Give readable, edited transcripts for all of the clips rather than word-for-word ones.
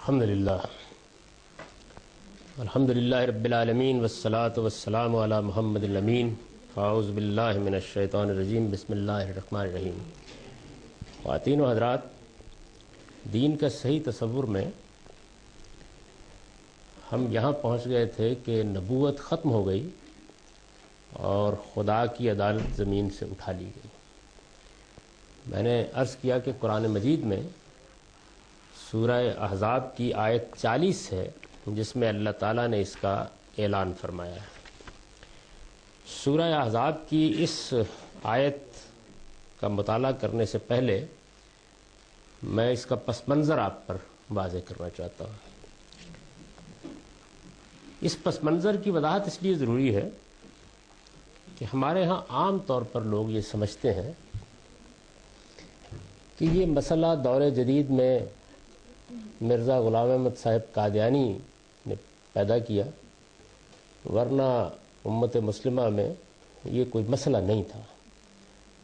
الحمدللہ رب العالمین والصلاة والسلام علی محمد الامین. اعوذ باللہ من الشیطان الرجیم. بسم اللہ الرحمن الرحیم. خواتین و حضرات، دین کا صحیح تصور میں ہم یہاں پہنچ گئے تھے کہ نبوت ختم ہو گئی اور خدا کی عدالت زمین سے اٹھا لی گئی. میں نے عرض کیا کہ قرآن مجید میں سورہ احزاب کی آیت 40 ہے جس میں اللہ تعالیٰ نے اس کا اعلان فرمایا ہے. سورہ احزاب کی اس آیت کا مطالعہ کرنے سے پہلے میں اس کا پس منظر آپ پر واضح کرنا چاہتا ہوں. اس پس منظر کی وضاحت اس لیے ضروری ہے کہ ہمارے ہاں عام طور پر لوگ یہ سمجھتے ہیں کہ یہ مسئلہ دور جدید میں مرزا غلام احمد صاحب قادیانی نے پیدا کیا، ورنہ امت مسلمہ میں یہ کوئی مسئلہ نہیں تھا،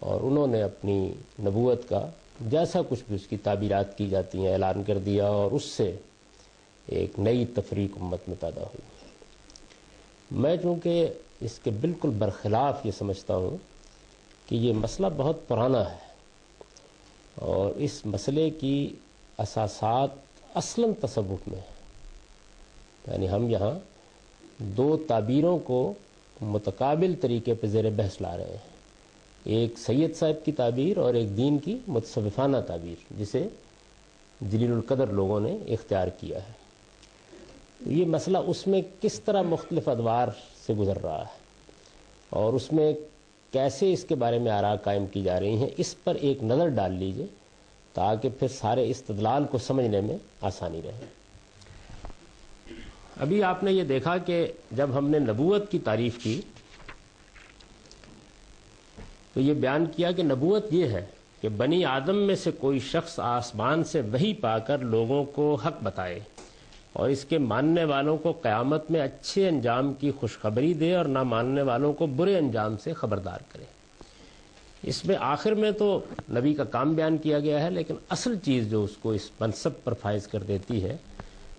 اور انہوں نے اپنی نبوت کا جیسا کچھ بھی اس کی تعبیرات کی جاتی ہیں اعلان کر دیا، اور اس سے ایک نئی تفریق امت میں پیدا ہوئی. میں چونکہ اس کے بالکل برخلاف یہ سمجھتا ہوں کہ یہ مسئلہ بہت پرانا ہے، اور اس مسئلے کی اساسات اصلاً تصوف میں ہے. یعنی ہم یہاں دو تعبیروں کو متقابل طریقے پہ زیر بحث لا رہے ہیں، ایک سید صاحب کی تعبیر اور ایک دین کی متصوفانہ تعبیر جسے جلیل القدر لوگوں نے اختیار کیا ہے. یہ مسئلہ اس میں کس طرح مختلف ادوار سے گزر رہا ہے اور اس میں کیسے اس کے بارے میں آراء قائم کی جا رہی ہیں، اس پر ایک نظر ڈال لیجئے تاکہ پھر سارے استدلال کو سمجھنے میں آسانی رہے. ابھی آپ نے یہ دیکھا کہ جب ہم نے نبوت کی تعریف کی تو یہ بیان کیا کہ نبوت یہ ہے کہ بنی آدم میں سے کوئی شخص آسمان سے وحی پا کر لوگوں کو حق بتائے اور اس کے ماننے والوں کو قیامت میں اچھے انجام کی خوشخبری دے اور نہ ماننے والوں کو برے انجام سے خبردار کرے. اس میں آخر میں تو نبی کا کام بیان کیا گیا ہے، لیکن اصل چیز جو اس کو اس منصب پر فائز کر دیتی ہے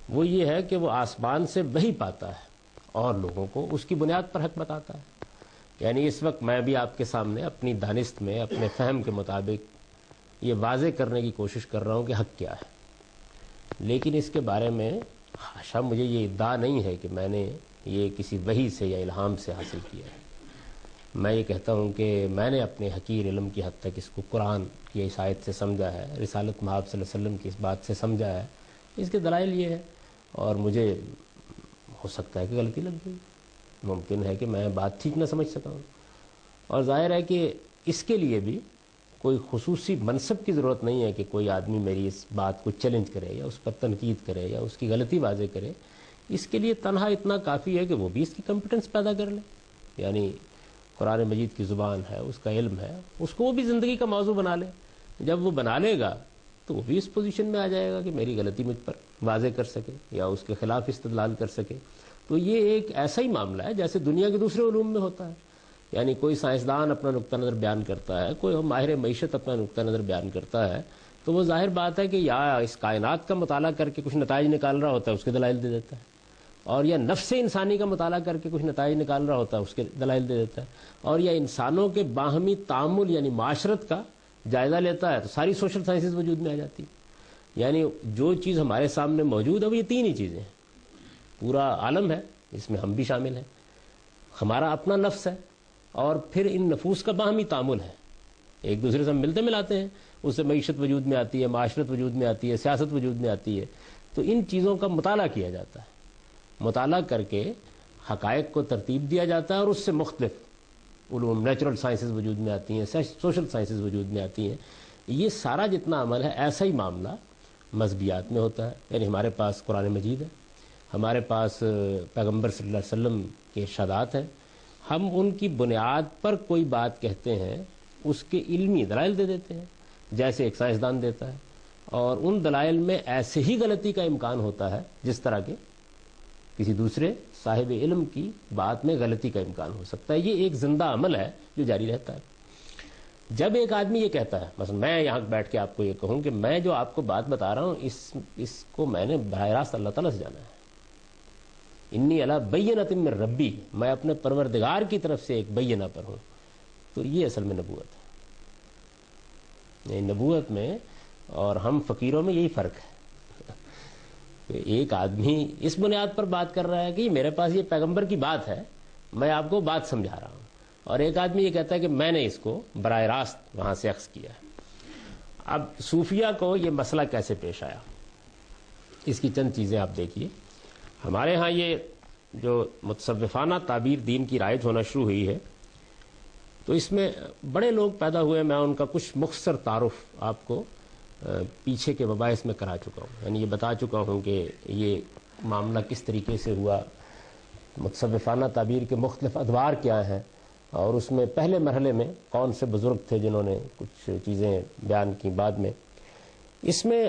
وہ یہ ہے کہ وہ آسمان سے وحی پاتا ہے اور لوگوں کو اس کی بنیاد پر حق بتاتا ہے. یعنی اس وقت میں بھی آپ کے سامنے اپنی دانست میں اپنے فہم کے مطابق یہ واضح کرنے کی کوشش کر رہا ہوں کہ حق کیا ہے، لیکن اس کے بارے میں حاشا مجھے یہ ادعا نہیں ہے کہ میں نے یہ کسی وحی سے یا الہام سے حاصل کیا ہے. میں یہ کہتا ہوں کہ میں نے اپنے حقیر علم کی حد تک اس کو قرآن کی اس آیت سے سمجھا ہے، رسالت مآب صلی اللہ علیہ وسلم کی اس بات سے سمجھا ہے. اس کے دلائل یہ ہے، اور مجھے ہو سکتا ہے کہ غلطی لگ گئی، ممکن ہے کہ میں بات ٹھیک نہ سمجھ سکا ہوں، اور ظاہر ہے کہ اس کے لیے بھی کوئی خصوصی منصب کی ضرورت نہیں ہے کہ کوئی آدمی میری اس بات کو چیلنج کرے یا اس پر تنقید کرے یا اس کی غلطی واضح کرے. اس کے لیے تنہا اتنا کافی ہے کہ وہ بھی اس کی کمپیٹنس پیدا کر لے. یعنی قرآن مجید کی زبان ہے، اس کا علم ہے، اس کو وہ بھی زندگی کا موضوع بنا لے. جب وہ بنا لے گا تو وہ بھی اس پوزیشن میں آ جائے گا کہ میری غلطی مجھ پر واضح کر سکے یا اس کے خلاف استدلال کر سکے. تو یہ ایک ایسا ہی معاملہ ہے جیسے دنیا کے دوسرے علوم میں ہوتا ہے. یعنی کوئی سائنسدان اپنا نقطہ نظر بیان کرتا ہے، کوئی ماہر معیشت اپنا نقطہ نظر بیان کرتا ہے، تو وہ ظاہر بات ہے کہ یا اس کائنات کا مطالعہ کر کے کچھ نتائج نکال رہا ہوتا ہے، اس کے دلائل دے دیتا ہے، اور یا نفس انسانی کا مطالعہ کر کے کچھ نتائج نکال رہا ہوتا ہے، اس کے دلائل دے دیتا ہے، اور یا انسانوں کے باہمی تعامل یعنی معاشرت کا جائزہ لیتا ہے تو ساری سوشل سائنسز وجود میں آ جاتی. یعنی جو چیز ہمارے سامنے موجود ہے وہ یہ تین ہی چیزیں ہیں. پورا عالم ہے، اس میں ہم بھی شامل ہیں، ہمارا اپنا نفس ہے، اور پھر ان نفوس کا باہمی تعامل ہے. ایک دوسرے سے ہم ملتے ملاتے ہیں، اس سے معیشت وجود میں آتی ہے، معاشرت وجود میں آتی ہے، سیاست وجود میں آتی ہے. تو ان چیزوں کا مطالعہ کیا جاتا ہے، مطالعہ کر کے حقائق کو ترتیب دیا جاتا ہے، اور اس سے مختلف علوم نیچرل سائنسز وجود میں آتی ہیں، سوشل سائنسز وجود میں آتی ہیں. یہ سارا جتنا عمل ہے ایسا ہی معاملہ مذہبیات میں ہوتا ہے. یعنی ہمارے پاس قرآن مجید ہے، ہمارے پاس پیغمبر صلی اللہ علیہ وسلم کے ارشادات ہیں، ہم ان کی بنیاد پر کوئی بات کہتے ہیں، اس کے علمی دلائل دے دیتے ہیں جیسے ایک سائنسدان دیتا ہے، اور ان دلائل میں ایسے ہی غلطی کا امکان ہوتا ہے جس طرح کے کسی دوسرے صاحب علم کی بات میں غلطی کا امکان ہو سکتا ہے. یہ ایک زندہ عمل ہے جو جاری رہتا ہے. جب ایک آدمی یہ کہتا ہے، مثلا میں یہاں بیٹھ کے آپ کو یہ کہوں کہ میں جو آپ کو بات بتا رہا ہوں اس کو میں نے براہ راست اللہ تعالیٰ سے جانا ہے، انی علی بینۃ من ربی، میں اپنے پروردگار کی طرف سے ایک بینہ پر ہوں، تو یہ اصل میں نبوت ہے۔ نبوت میں اور ہم فقیروں میں یہی فرق ہے کہ ایک آدمی اس بنیاد پر بات کر رہا ہے کہ میرے پاس یہ پیغمبر کی بات ہے، میں آپ کو بات سمجھا رہا ہوں، اور ایک آدمی یہ کہتا ہے کہ میں نے اس کو براہ راست وہاں سے اخذ کیا ہے۔ اب صوفیہ کو یہ مسئلہ کیسے پیش آیا، اس کی چند چیزیں آپ دیکھیے۔ ہمارے ہاں یہ جو متصوفانہ تعبیر دین کی رائج ہونا شروع ہوئی ہے، تو اس میں بڑے لوگ پیدا ہوئے، میں ان کا کچھ مختصر تعارف آپ کو پیچھے کے مباحث میں کرا چکا ہوں، یعنی یہ بتا چکا ہوں کہ یہ معاملہ کس طریقے سے ہوا، متصوفانہ تعبیر کے مختلف ادوار کیا ہیں، اور اس میں پہلے مرحلے میں کون سے بزرگ تھے جنہوں نے کچھ چیزیں بیان کی بعد میں۔ اس میں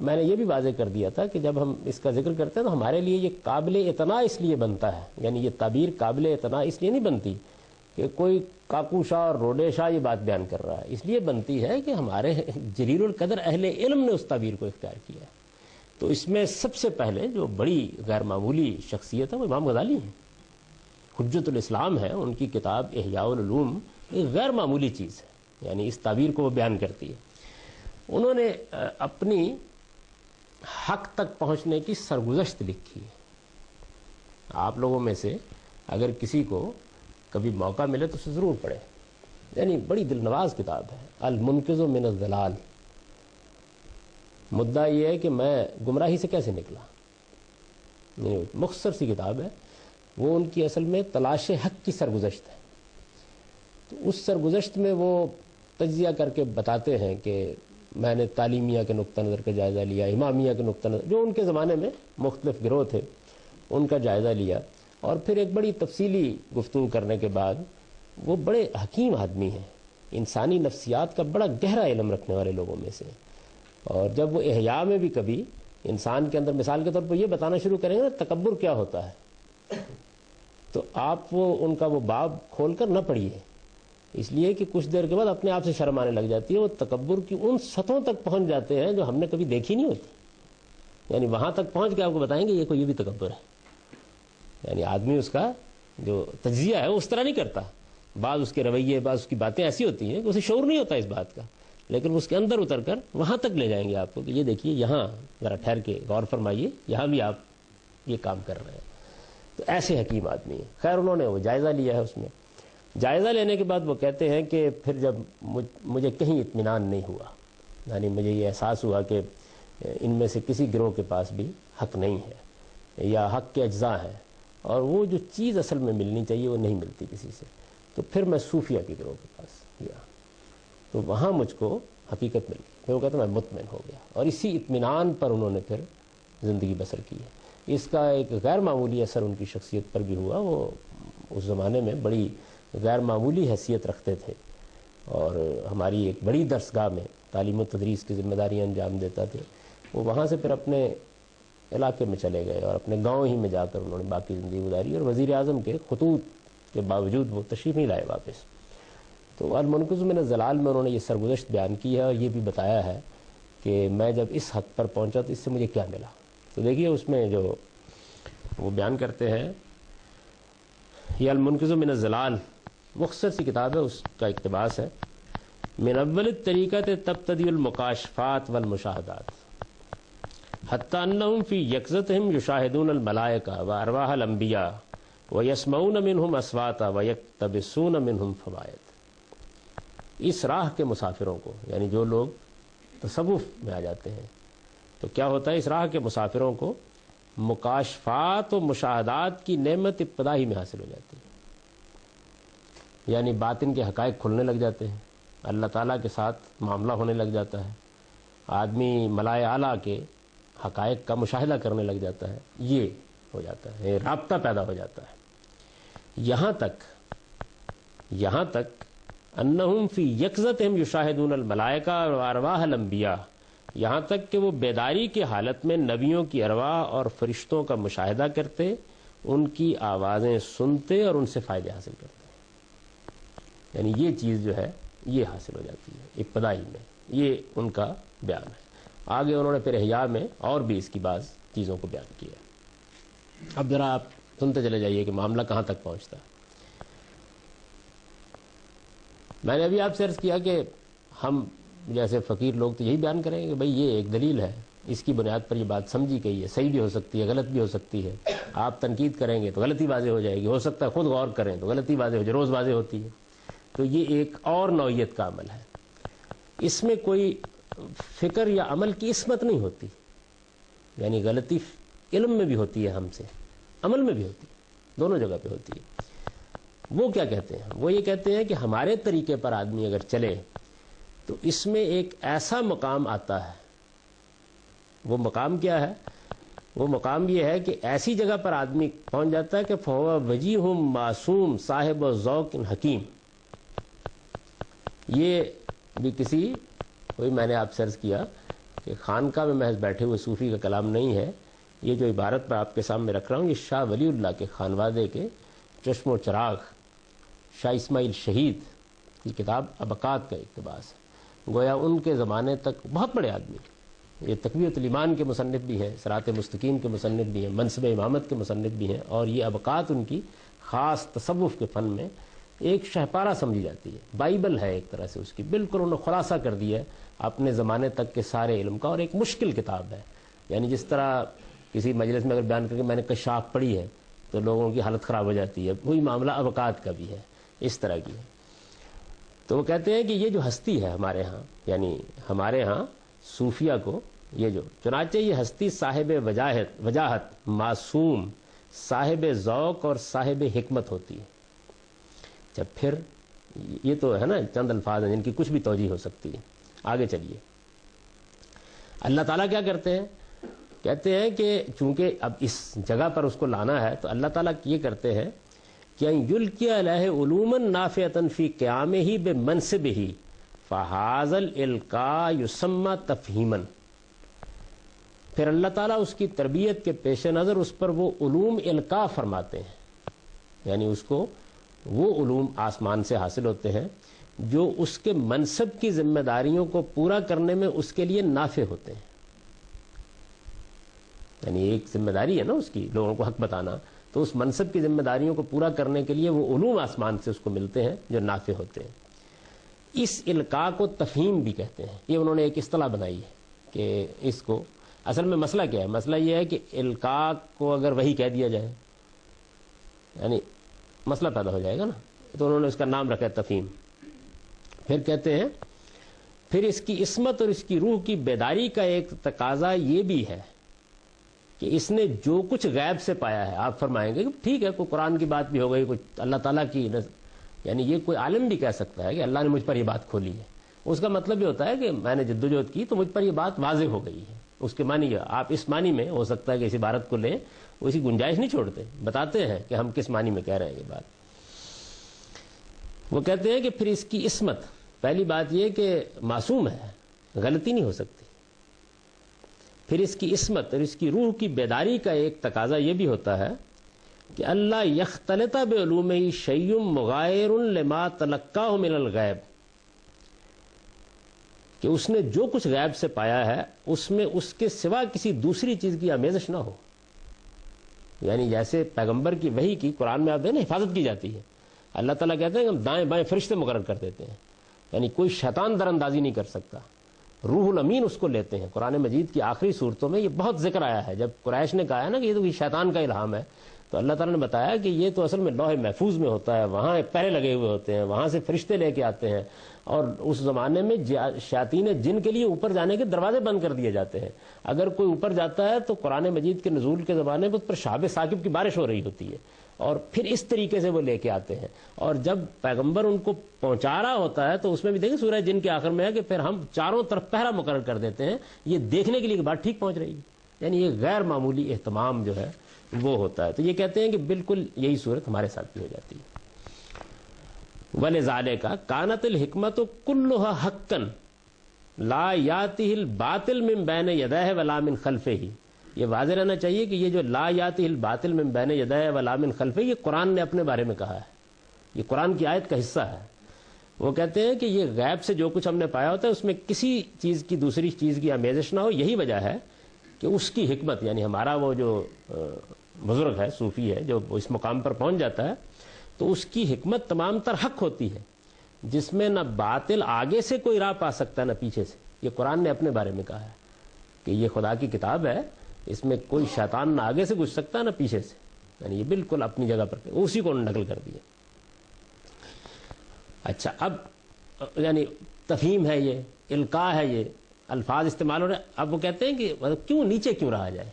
میں نے یہ بھی واضح کر دیا تھا کہ جب ہم اس کا ذکر کرتے ہیں تو ہمارے لیے یہ قابل اعتنا اس لیے بنتا ہے، یعنی یہ تعبیر قابل اعتنا اس لیے نہیں بنتی کہ کوئی کاکو شاہ اور روڈے شاہ یہ بات بیان کر رہا ہے، اس لیے بنتی ہے کہ ہمارے جلیل القدر اہل علم نے اس تعبیر کو اختیار کیا ہے۔ تو اس میں سب سے پہلے جو بڑی غیر معمولی شخصیت ہے وہ امام غزالی ہیں، حجت الاسلام ہے، ان کی کتاب احیاء العلوم ایک غیر معمولی چیز ہے، یعنی اس تعبیر کو وہ بیان کرتی ہے۔ انہوں نے اپنی حق تک پہنچنے کی سرگزشت لکھی ہے۔ آپ لوگوں میں سے اگر کسی کو کبھی موقع ملے تو اسے ضرور پڑھے، یعنی بڑی دل نواز کتاب ہے، المنقذ من الضلال۔ مدعا یہ ہے کہ میں گمراہی سے کیسے نکلا، یعنی مختصر سی کتاب ہے، وہ ان کی اصل میں تلاش حق کی سرگزشت ہے۔ تو اس سرگزشت میں وہ تجزیہ کر کے بتاتے ہیں کہ میں نے تعلیمیہ کے نقطہ نظر کا جائزہ لیا، امامیہ کے نقطہ نظر، جو ان کے زمانے میں مختلف گروہ تھے ان کا جائزہ لیا، اور پھر ایک بڑی تفصیلی گفتگو کرنے کے بعد وہ بڑے حکیم آدمی ہیں، انسانی نفسیات کا بڑا گہرا علم رکھنے والے لوگوں میں سے، اور جب وہ احیاء میں بھی کبھی انسان کے اندر مثال کے طور پر یہ بتانا شروع کریں گے نا تکبر کیا ہوتا ہے، تو آپ وہ ان کا وہ باب کھول کر نہ پڑھیے، اس لیے کہ کچھ دیر کے بعد اپنے آپ سے شرم آنے لگ جاتی ہے۔ وہ تکبر کی ان سطحوں تک پہنچ جاتے ہیں جو ہم نے کبھی دیکھی نہیں ہوتی، یعنی وہاں تک پہنچ کے آپ کو بتائیں گے یہ بھی تکبر ہے، یعنی آدمی اس کا جو تجزیہ ہے وہ اس طرح نہیں کرتا، بعض اس کے رویے، بعض اس کی باتیں ایسی ہوتی ہیں کہ اسے شعور نہیں ہوتا اس بات کا، لیکن اس کے اندر اتر کر وہاں تک لے جائیں گے آپ کو کہ یہ دیکھیے یہاں ذرا ٹھہر کے غور فرمائیے، یہاں بھی آپ یہ کام کر رہے ہیں۔ تو ایسے حکیم آدمی ہیں۔ خیر انہوں نے وہ جائزہ لیا ہے، اس میں جائزہ لینے کے بعد وہ کہتے ہیں کہ پھر جب مجھے کہیں اطمینان نہیں ہوا، یعنی مجھے یہ احساس ہوا کہ ان میں سے کسی گروہ کے پاس بھی حق نہیں ہے یا حق کے اجزاء ہیں، اور وہ جو چیز اصل میں ملنی چاہیے وہ نہیں ملتی کسی سے، تو پھر میں صوفیہ کے گروہ کے پاس گیا، تو وہاں مجھ کو حقیقت مل گئی، پھر وہ کہتا میں مطمئن ہو گیا، اور اسی اطمینان پر انہوں نے پھر زندگی بسر کی ہے۔ اس کا ایک غیر معمولی اثر ان کی شخصیت پر بھی ہوا، وہ اس زمانے میں بڑی غیر معمولی حیثیت رکھتے تھے، اور ہماری ایک بڑی درسگاہ میں تعلیم و تدریس کی ذمہ داریاں انجام دیتا تھے۔ وہ وہاں سے پھر اپنے علاقے میں چلے گئے اور اپنے گاؤں ہی میں جا کر انہوں نے باقی زندگی گزاری، اور وزیر اعظم کے خطوط کے باوجود وہ تشریف نہیں لائے واپس۔ تو المنقذ من الضلال میں انہوں نے یہ سرگزشت بیان کی ہے، اور یہ بھی بتایا ہے کہ میں جب اس حد پر پہنچا تو اس سے مجھے کیا ملا۔ تو دیکھیے اس میں جو وہ بیان کرتے ہیں، یہ المنقذ من الضلال مختصر سی کتاب ہے، اس کا اقتباس ہے، من اول الطریقۃ تبتدی المکاشفات والمشاہدات حتی انہم فی یقظتہم یشاہدون الملائکہ وارواح الانبیاء ویسمعون منہم اصواتا ویقتبسون منہم فوائد۔ اس راہ کے مسافروں کو، یعنی جو لوگ تصوف میں آ جاتے ہیں، تو کیا ہوتا ہے، اس راہ کے مسافروں کو مکاشفات و مشاہدات کی نعمت ابتدا ہی میں حاصل ہو جاتی ہے، یعنی باطن کے حقائق کھلنے لگ جاتے ہیں، اللہ تعالیٰ کے ساتھ معاملہ ہونے لگ جاتا ہے، آدمی ملائے اعلیٰ کے حقائق کا مشاہدہ کرنے لگ جاتا ہے، یہ ہو جاتا ہے، رابطہ پیدا ہو جاتا ہے۔ یہاں تک انہم فی یقظتہم یشاہدون الملائکہ وارواح الانبیاء، یہاں تک کہ وہ بیداری کی حالت میں نبیوں کی ارواح اور فرشتوں کا مشاہدہ کرتے، ان کی آوازیں سنتے اور ان سے فائدے حاصل کرتے، یعنی یہ چیز جو ہے یہ حاصل ہو جاتی ہے ابتدائی میں. یہ ان کا بیان ہے. آگے انہوں نے پھر احیاء میں اور بھی اس کی بعض چیزوں کو بیان کیا. اب ذرا آپ سنتے چلے جائیے کہ معاملہ کہاں تک پہنچتا ہے. میں نے ابھی آپ سے عرض کیا کہ ہم جیسے فقیر لوگ تو یہی بیان کریں گے کہ بھئی یہ ایک دلیل ہے, اس کی بنیاد پر یہ بات سمجھی گئی ہے, صحیح بھی ہو سکتی ہے, غلط بھی ہو سکتی ہے. آپ تنقید کریں گے تو غلطی واضح ہو جائے گی, ہو سکتا ہے خود غور کریں تو غلطی واضح ہو جائے, روز واضح ہوتی ہے. تو یہ ایک اور نوعیت کا عمل ہے. اس میں کوئی فکر یا عمل کی عصمت نہیں ہوتی. یعنی غلطی علم میں بھی ہوتی ہے, ہم سے عمل میں بھی ہوتی ہے, دونوں جگہ پہ ہوتی ہے. وہ کیا کہتے ہیں؟ وہ یہ کہتے ہیں کہ ہمارے طریقے پر آدمی اگر چلے تو اس میں ایک ایسا مقام آتا ہے. وہ مقام کیا ہے؟ وہ مقام یہ ہے کہ ایسی جگہ پر آدمی پہنچ جاتا ہے کہ فہو وجیہ معصوم صاحب و ذوق حکیم. یہ بھی کوئی میں نے آپ سے عرض کیا کہ خانقاہ میں محض بیٹھے ہوئے صوفی کا کلام نہیں ہے. یہ جو عبارت میں آپ کے سامنے رکھ رہا ہوں, یہ شاہ ولی اللہ کے خانوادے کے چشم و چراغ شاہ اسماعیل شہید کی کتاب ابقات کا اقتباس ہے. گویا ان کے زمانے تک بہت بڑے آدمی, یہ تقویۃ الایمان کے مصنف بھی ہیں, صراط مستقیم کے مصنف بھی ہیں, منصب امامت کے مصنف بھی ہیں, اور یہ ابقات ان کی خاص تصوف کے فن میں ایک شہپارہ سمجھی جاتی ہے. بائبل ہے ایک طرح سے اس کی, بالکل انہوں نے خلاصہ کر دیا ہے اپنے زمانے تک کے سارے علم کا, اور ایک مشکل کتاب ہے. یعنی جس طرح کسی مجلس میں اگر بیان کر کے میں نے کشاف پڑھی ہے تو لوگوں کی حالت خراب ہو جاتی ہے, وہی معاملہ ابقات کا بھی ہے, اس طرح کی ہے. تو وہ کہتے ہیں کہ یہ جو ہستی ہے ہمارے ہاں, یعنی ہمارے ہاں صوفیہ کو یہ جو, چنانچہ یہ ہستی صاحب وجاہت معصوم صاحب ذوق اور صاحب حکمت ہوتی ہے. جب پھر یہ تو ہے نا چند الفاظ ہیں جن کی کچھ بھی توجیہ ہو سکتی ہے. آگے چلیے. اللہ تعالیٰ کیا کرتے ہیں؟ کہتے ہیں کہ چونکہ اب اس جگہ پر اس کو لانا ہے تو اللہ تعالیٰ یہ کرتے ہیں کہ یلقی علیہ علوما نافعۃ فی قیامہ بمنصبہ فہذا الالقاء یسمى تفہیما. پھر اللہ تعالیٰ اس کی تربیت کے پیش نظر اس پر وہ علوم القاء فرماتے ہیں. یعنی اس کو وہ علوم آسمان سے حاصل ہوتے ہیں جو اس کے منصب کی ذمہ داریوں کو پورا کرنے میں اس کے لیے نافع ہوتے ہیں. یعنی ایک ذمہ داری ہے نا اس کی, لوگوں کو حق بتانا, تو اس منصب کی ذمہ داریوں کو پورا کرنے کے لیے وہ علوم آسمان سے اس کو ملتے ہیں جو نافع ہوتے ہیں. اس القاء کو تفہیم بھی کہتے ہیں. یہ انہوں نے ایک اصطلاح بنائی ہے کہ اس کو اصل میں مسئلہ کیا ہے؟ مسئلہ یہ ہے کہ القاء کو اگر وہی کہہ دیا جائے یعنی مسئلہ پیدا ہو جائے گا نا, تو انہوں نے اس کا نام رکھا ہے تفہیم. پھر کہتے ہیں پھر اس کی عصمت اور اس کی روح کی بیداری کا ایک تقاضا یہ بھی ہے کہ اس نے جو کچھ غیب سے پایا ہے, آپ فرمائیں گے کہ ٹھیک ہے کوئی قرآن کی بات بھی ہو گئی, کچھ اللہ تعالیٰ کی, یعنی یہ کوئی عالم بھی کہہ سکتا ہے کہ اللہ نے مجھ پر یہ بات کھولی ہے. اس کا مطلب یہ ہوتا ہے کہ میں نے جدوجہد کی تو مجھ پر یہ بات واضح ہو گئی ہے. اس کے معنی آپ اس معنی میں ہو سکتا ہے کہ اس عبارت کو لیں, اسی گنجائش نہیں چھوڑتے, بتاتے ہیں کہ ہم کس معنی میں کہہ رہے ہیں یہ بات. وہ کہتے ہیں کہ پھر اس کی عصمت, پہلی بات یہ کہ معصوم ہے, غلطی نہیں ہو سکتی. پھر اس کی عصمت اور اس کی روح کی بیداری کا ایک تقاضا یہ بھی ہوتا ہے کہ اللہ یختلط بعلومہ شیء مغایر لما تلقاہ من الغیب, کہ اس نے جو کچھ غیب سے پایا ہے اس میں اس کے سوا کسی دوسری چیز کی آمیزش نہ ہو. یعنی جیسے پیغمبر کی وحی کی قرآن میں آپ دیکھیں حفاظت کی جاتی ہے, اللہ تعالیٰ کہتے ہیں کہ ہم دائیں بائیں فرشتے مقرر کر دیتے ہیں, یعنی کوئی شیطان در اندازی نہیں کر سکتا. روح الامین اس کو لیتے ہیں. قرآن مجید کی آخری صورتوں میں یہ بہت ذکر آیا ہے. جب قریش نے کہا ہے نا کہ یہ تو شیطان کا الہام ہے, تو اللہ تعالیٰ نے بتایا کہ یہ تو اصل میں لوح محفوظ میں ہوتا ہے, وہاں پہرے لگے ہوئے ہوتے ہیں, وہاں سے فرشتے لے کے آتے ہیں, اور اس زمانے میں شیاطین جن کے لیے اوپر جانے کے دروازے بند کر دیے جاتے ہیں. اگر کوئی اوپر جاتا ہے تو قرآن مجید کے نزول کے زمانے میں اس پر شہاب ثاقب کی بارش ہو رہی ہوتی ہے, اور پھر اس طریقے سے وہ لے کے آتے ہیں. اور جب پیغمبر ان کو پہنچا رہا ہوتا ہے تو اس میں بھی دیکھیں سورہ جن کے آخر میں ہے کہ پھر ہم چاروں طرف پہرا مقرر کر دیتے ہیں, یہ دیکھنے کے لیے کہ بات ٹھیک پہنچ رہی ہے. یعنی یہ غیر معمولی اہتمام جو ہے وہ ہوتا ہے. تو یہ کہتے ہیں کہ بالکل یہی صورت ہمارے ساتھ بھی ہو جاتی ہے. وَلِذَالِكَ كَانَتِ الْحِكْمَةُ كُلُّهَا حَقًّا لَا يَأْتِهِ الْبَاطِلُ مِنْ بَيْنِ يَدَيْهِ وَلَا مِنْ خَلْفِهِ. یہ واضح رہنا چاہیے کہ یہ جو لا يَأْتِهِ الْبَاطِلُ مِنْ بَيْنِ يَدَيْهِ وَلَا مِنْ خَلْفِهِ یہ قرآن نے اپنے بارے میں کہا ہے, یہ قرآن کی آیت کا حصہ ہے. وہ کہتے ہیں کہ یہ غیب سے جو کچھ ہم نے پایا ہوتا ہے اس میں کسی چیز کی دوسری چیز کی آمیزش نہ ہو. یہی وجہ ہے کہ اس کی حکمت، یعنی ہمارا وہ جو بزرگ ہے، صوفی ہے، جو اس مقام پر پہنچ جاتا ہے تو اس کی حکمت تمام تر حق ہوتی ہے، جس میں نہ باطل آگے سے کوئی راہ پا سکتا نہ پیچھے سے. یہ قرآن نے اپنے بارے میں کہا ہے کہ یہ خدا کی کتاب ہے، اس میں کوئی شیطان نہ آگے سے گھس سکتا نہ پیچھے سے. یعنی یہ بالکل اپنی جگہ پر اسی کو نقل کر دیا. اچھا، اب یعنی تفہیم ہے، یہ القاء ہے، یہ الفاظ استعمال ہو رہے. اب وہ کہتے ہیں کہ کیوں نیچے کیوں رہا جائے؟